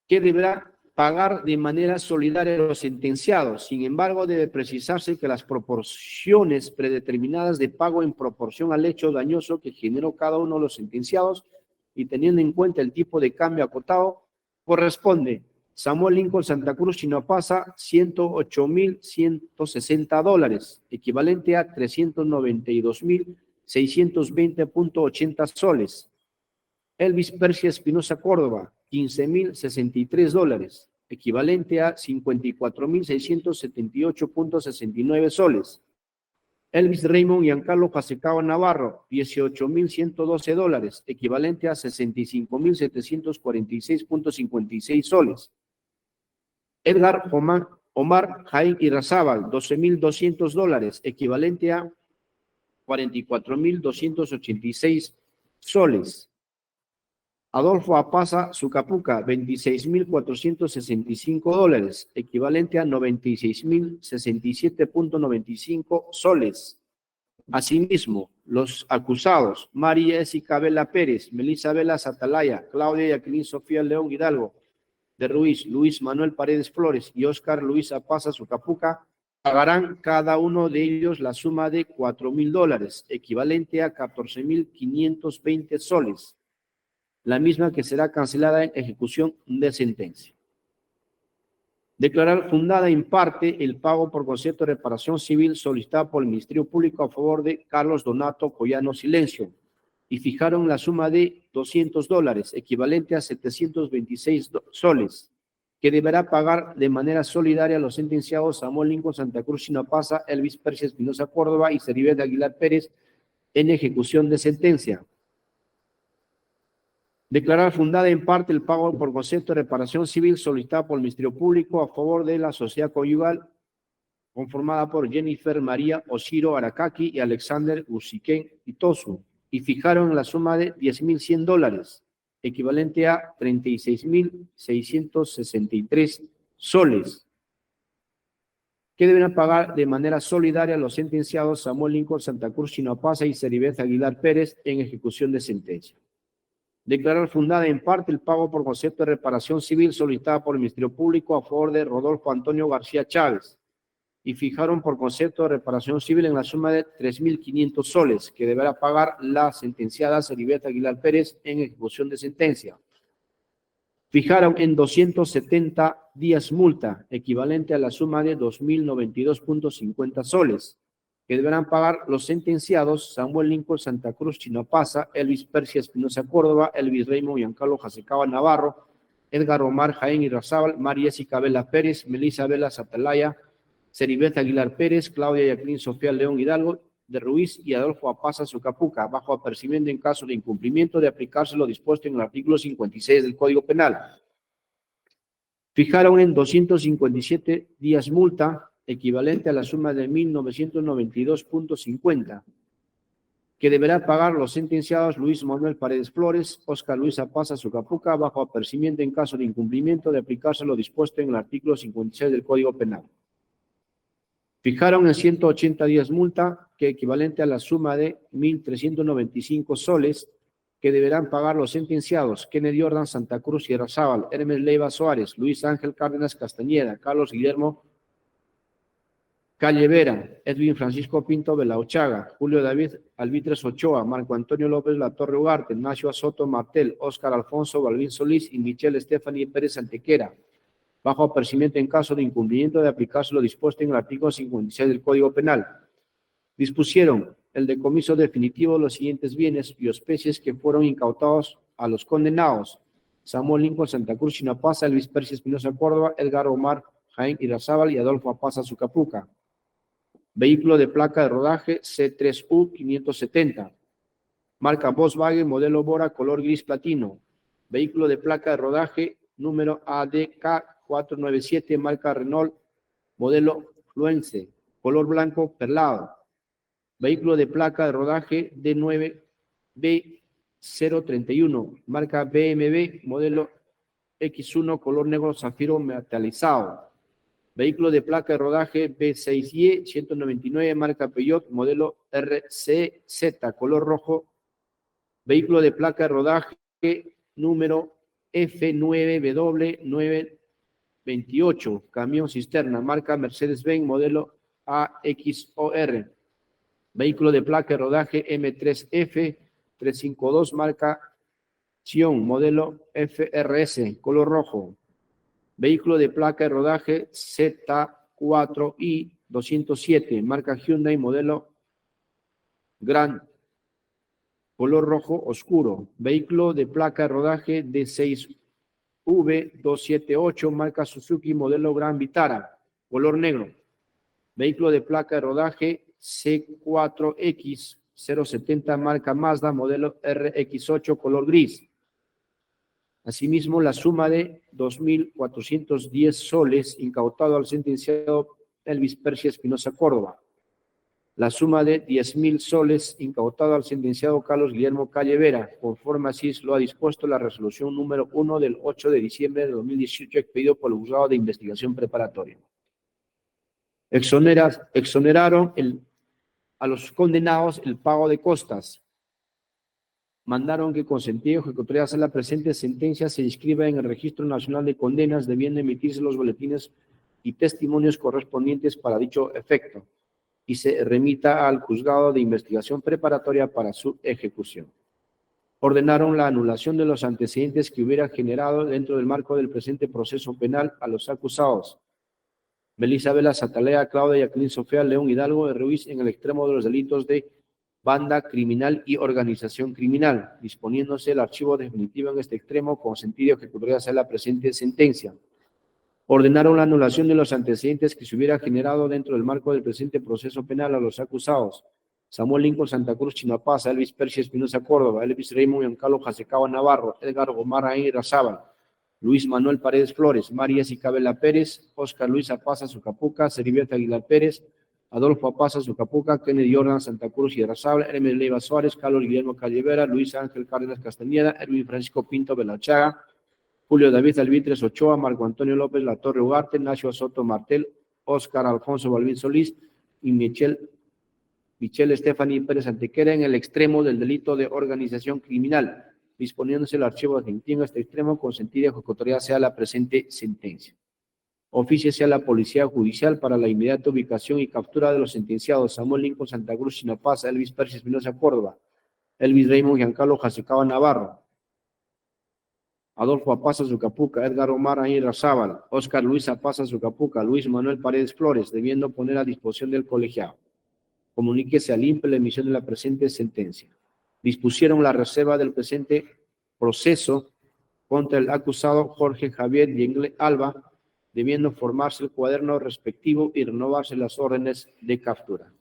que deberá pagar de manera solidaria a los sentenciados. Sin embargo, debe precisarse que las proporciones predeterminadas de pago en proporción al hecho dañoso que generó cada uno de los sentenciados y teniendo en cuenta el tipo de cambio acotado, corresponde Samuel Lincoln Santa Cruz Chinoapasa, $108.160, equivalente a 392.620.80 soles. Elvis Persia Espinosa Córdoba, $15.063, equivalente a 54.678.69 soles. Elvis Raymond Giancarlo Jasecaba Navarro, $18.112, equivalente a 65.746.56 soles. Edgar Omar Jaén Irrazábal, $12.200, equivalente a 44.286 soles. Adolfo Apaza Zucapuca, $26.465, equivalente a 96.067.95 soles. Asimismo, los acusados, María Jessica Vela Pérez, Melissa Vela Satalaya, Claudia Jacqueline Sofía León Hidalgo de Ruiz, Luis Manuel Paredes Flores y Óscar Luis Apaza Zucapuca, pagarán cada uno de ellos la suma de $4.000, equivalente a 14.520 soles. La misma que será cancelada en ejecución de sentencia. Declarar fundada en parte el pago por concepto de reparación civil solicitada por el Ministerio Público a favor de Carlos Donato Collano Silencio y fijaron la suma de $200, equivalente a 726 soles, que deberá pagar de manera solidaria a los sentenciados Samuel Lincoln Santa Cruz Chinoapasa, Elvis Persia Espinosa Córdoba y Ceribet Aguilar Pérez en ejecución de sentencia. Declarar fundada en parte el pago por concepto de reparación civil solicitado por el Ministerio Público a favor de la sociedad conyugal conformada por Jennifer María Oshiro Aracaki y Alexander Usiquén Itosu y fijaron la suma de $10.100, equivalente a 36.663 soles, que deberán pagar de manera solidaria a los sentenciados Samuel Lincoln Santa Cruz Chinoapasa y Ceribet Aguilar Pérez en ejecución de sentencia. Declarar fundada en parte el pago por concepto de reparación civil solicitada por el Ministerio Público a favor de Rodolfo Antonio García Chávez y fijaron por concepto de reparación civil en la suma de 3.500 soles que deberá pagar la sentenciada Ceribet Aguilar Pérez en ejecución de sentencia. Fijaron en 270 días multa, equivalente a la suma de 2.092.50 soles, que deberán pagar los sentenciados Samuel Lincoln Santa Cruz Chinoapasa, Elvis Persia Espinosa Córdoba, Elvis Raymond Giancarlo Jasecaba Navarro, Edgar Omar Jaén Irrazábal, María Jessica Vela Pérez, Melissa Vela Satalaya, Ceribet Aguilar Pérez, Claudia Jacqueline Sofía León Hidalgo de Ruiz y Adolfo Apaza Sucapuca, bajo apercibimiento en caso de incumplimiento de aplicarse lo dispuesto en el artículo 56 del Código Penal. Fijaron en 257 días multa, equivalente a la suma de 1.992.50, que deberá pagar los sentenciados Luis Manuel Paredes Flores, Óscar Luis Apaza Sucapuca, bajo apercibimiento en caso de incumplimiento de aplicarse lo dispuesto en el artículo 56 del Código Penal. Fijaron en 180 días multa, que equivalente a la suma de 1.395 soles, que deberán pagar los sentenciados Kennedy Jordan Santa Cruz y Razábal, Hermes Leiva Suárez, Luis Ángel Cárdenas Castañeda, Carlos Guillermo Calle Vera, Edwin Francisco Pinto Belauchaga, Julio David Albitres Ochoa, Marco Antonio López Latorre Ugarte, Ignacio Soto Martel, Óscar Alfonso Balvin Solís y Michelle Stephanie Pérez Antequera, bajo apercibimiento en caso de incumplimiento de aplicarse lo dispuesto en el artículo 56 del Código Penal. Dispusieron el decomiso definitivo de los siguientes bienes y especies que fueron incautados a los condenados: Samuel Lincoln Santa Cruz Chinapaza, Elvis Percy Espinosa Córdoba, Edgar Omar Jaén Irazábal y Adolfo Apaza Sucapuca. Vehículo de placa de rodaje C3U 570, marca Volkswagen, modelo Bora, color gris platino. Vehículo de placa de rodaje número ADK 497, marca Renault, modelo Fluence, color blanco perlado. Vehículo de placa de rodaje D9B031, marca BMW, modelo X1, color negro zafiro metalizado. Vehículo de placa de rodaje B6Y 199, marca Peugeot, modelo RCZ, color rojo. Vehículo de placa de rodaje número F9W928, camión cisterna, marca Mercedes-Benz, modelo AXOR. Vehículo de placa de rodaje M3F352, marca Xion, modelo FRS, color rojo. Vehículo de placa de rodaje Z4I207, marca Hyundai, modelo Grand, color rojo oscuro. Vehículo de placa de rodaje D6V278, marca Suzuki, modelo Grand Vitara, color negro. Vehículo de placa de rodaje C4X070, marca Mazda, modelo RX8, color gris. Asimismo, la suma de 2.410 soles incautado al sentenciado Elvis Percy Espinosa Córdoba. La suma de 10.000 soles incautado al sentenciado Carlos Guillermo Calle Vera, conforme así lo ha dispuesto la resolución número 1 del 8 de diciembre de 2018, expedido por el Juzgado de Investigación Preparatoria. Exoneraron a los condenados el pago de costas. Mandaron que con sentido ejecutoria a la presente sentencia se inscriba en el Registro Nacional de Condenas, debiendo emitirse los boletines y testimonios correspondientes para dicho efecto, y se remita al Juzgado de Investigación Preparatoria para su ejecución. Ordenaron la anulación de los antecedentes que hubiera generado dentro del marco del presente proceso penal a los acusados: Melissa Vela Satalea, Claudia Jacqueline Sofía León Hidalgo de Ruiz, en el extremo de los delitos de banda criminal y organización criminal, disponiéndose el archivo definitivo en este extremo con sentido ejecutoria hacia la presente sentencia. Ordenaron la anulación de los antecedentes que se hubiera generado dentro del marco del presente proceso penal a los acusados: Samuel Lincoln Santa Cruz Chinapaza, Elvis Percy Espinosa Córdoba, Elvis Raymond Giancarlo Jasecaba Navarro, Edgar Omar Jaén Razábal, Luis Manuel Paredes Flores, María Sicabela Pérez, Óscar Luis Apaza Sucapuca, Ceribet Aguilar Pérez, Adolfo Apaza Sucapuca, Kennedy Jordan Santa Cruz y Razábal, Hermes Leiva Suárez, Carlos Guillermo Calle Vera, Luis Ángel Cárdenas Castañeda, Edwin Francisco Pinto Belauchaga, Julio David Albitres Ochoa, Marco Antonio López Latorre Ugarte, Ignacio Soto Martel, Óscar Alfonso Balvin Solís y Michelle Stephanie Pérez Antequera, en el extremo del delito de organización criminal, disponiéndose el archivo definitivo en este extremo con sentido ejecutoria sea la presente sentencia. Ofíciese a la Policía Judicial para la inmediata ubicación y captura de los sentenciados Samuel Lincoln Santa Cruz Chinapaza, Elvis Percy Espinosa Córdoba, Elvis Raymond Giancarlo Jasecaba Navarro, Adolfo Apaza Sucapuca, Edgar Omar Jaén Razábal, Óscar Luis Apaza Sucapuca, Luis Manuel Paredes Flores, debiendo poner a disposición del colegiado. Comuníquese al INPE la emisión de la presente sentencia. Dispusieron la reserva del presente proceso contra el acusado Jorge Javier Yengle Alba, debiendo formarse el cuaderno respectivo y renovarse las órdenes de captura.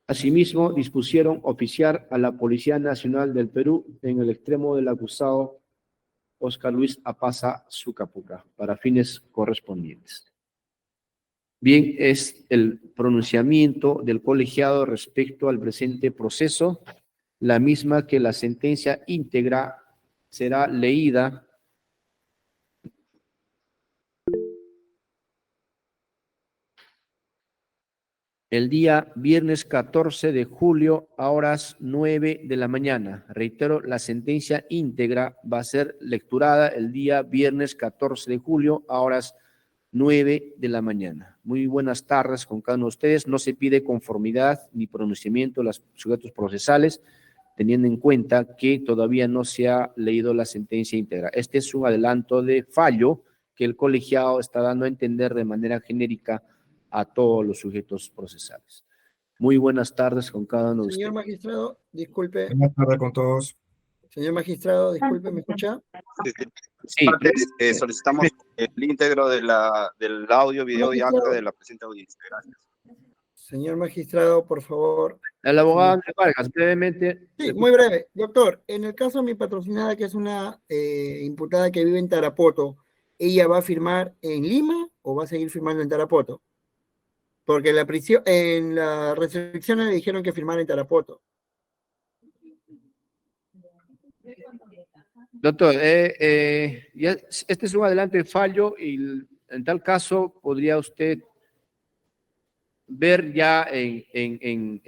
Asimismo, dispusieron oficiar a la Policía Nacional del Perú en el extremo del acusado Oscar Luis Apaza Sucapuca para fines correspondientes. Bien, es el pronunciamiento del colegiado respecto al presente proceso, la misma que la sentencia íntegra será leída el día viernes 14 de julio a horas 9 de la mañana. Reitero, la sentencia íntegra va a ser lecturada el día viernes 14 de julio a horas 9 de la mañana. Muy buenas tardes con cada uno de ustedes. No se pide conformidad ni pronunciamiento de los sujetos procesales, teniendo en cuenta que todavía no se ha leído la sentencia íntegra. Este es un adelanto de fallo que el colegiado está dando a entender de manera genérica a todos los sujetos procesales. Muy buenas tardes con cada uno de ustedes. Señor magistrado, disculpe. Buenas tardes con todos. Señor magistrado, disculpe, ¿me escucha? Sí, solicitamos el íntegro del audio, video y acta de la presente audiencia. Gracias. Señor magistrado, por favor. el abogado Andrés Vargas, brevemente. Sí, muy breve. Doctor, en el caso de mi patrocinada, que es una imputada que vive en Tarapoto, ¿ella va a firmar en Lima o va a seguir firmando en Tarapoto? Porque en la prisión, en la restricción le dijeron que firmara en Tarapoto. Doctor, este es un adelante de fallo y en tal caso podría usted ver ya en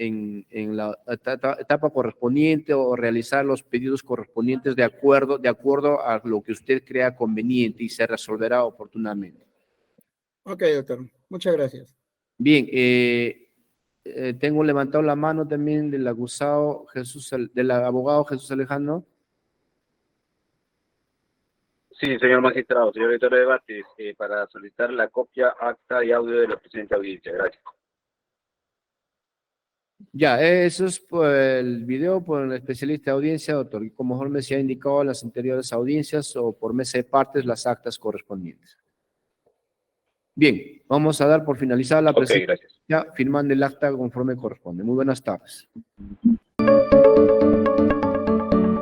la etapa correspondiente o realizar los pedidos correspondientes de acuerdo a lo que usted crea conveniente y se resolverá oportunamente. Ok, doctor. Muchas gracias. Bien, tengo levantado la mano también del acusado del abogado Jesús Alejandro. Sí, señor magistrado, señor director de debates, para solicitar la copia, acta y audio de la presente audiencia. Gracias. Ya, eso es por el video por el especialista de audiencia, doctor, y como mejor me se ha indicado en las anteriores audiencias o por mesa de partes las actas correspondientes. Bien, vamos a dar por finalizada la presentación, gracias. firmando el acta conforme corresponde. Muy buenas tardes.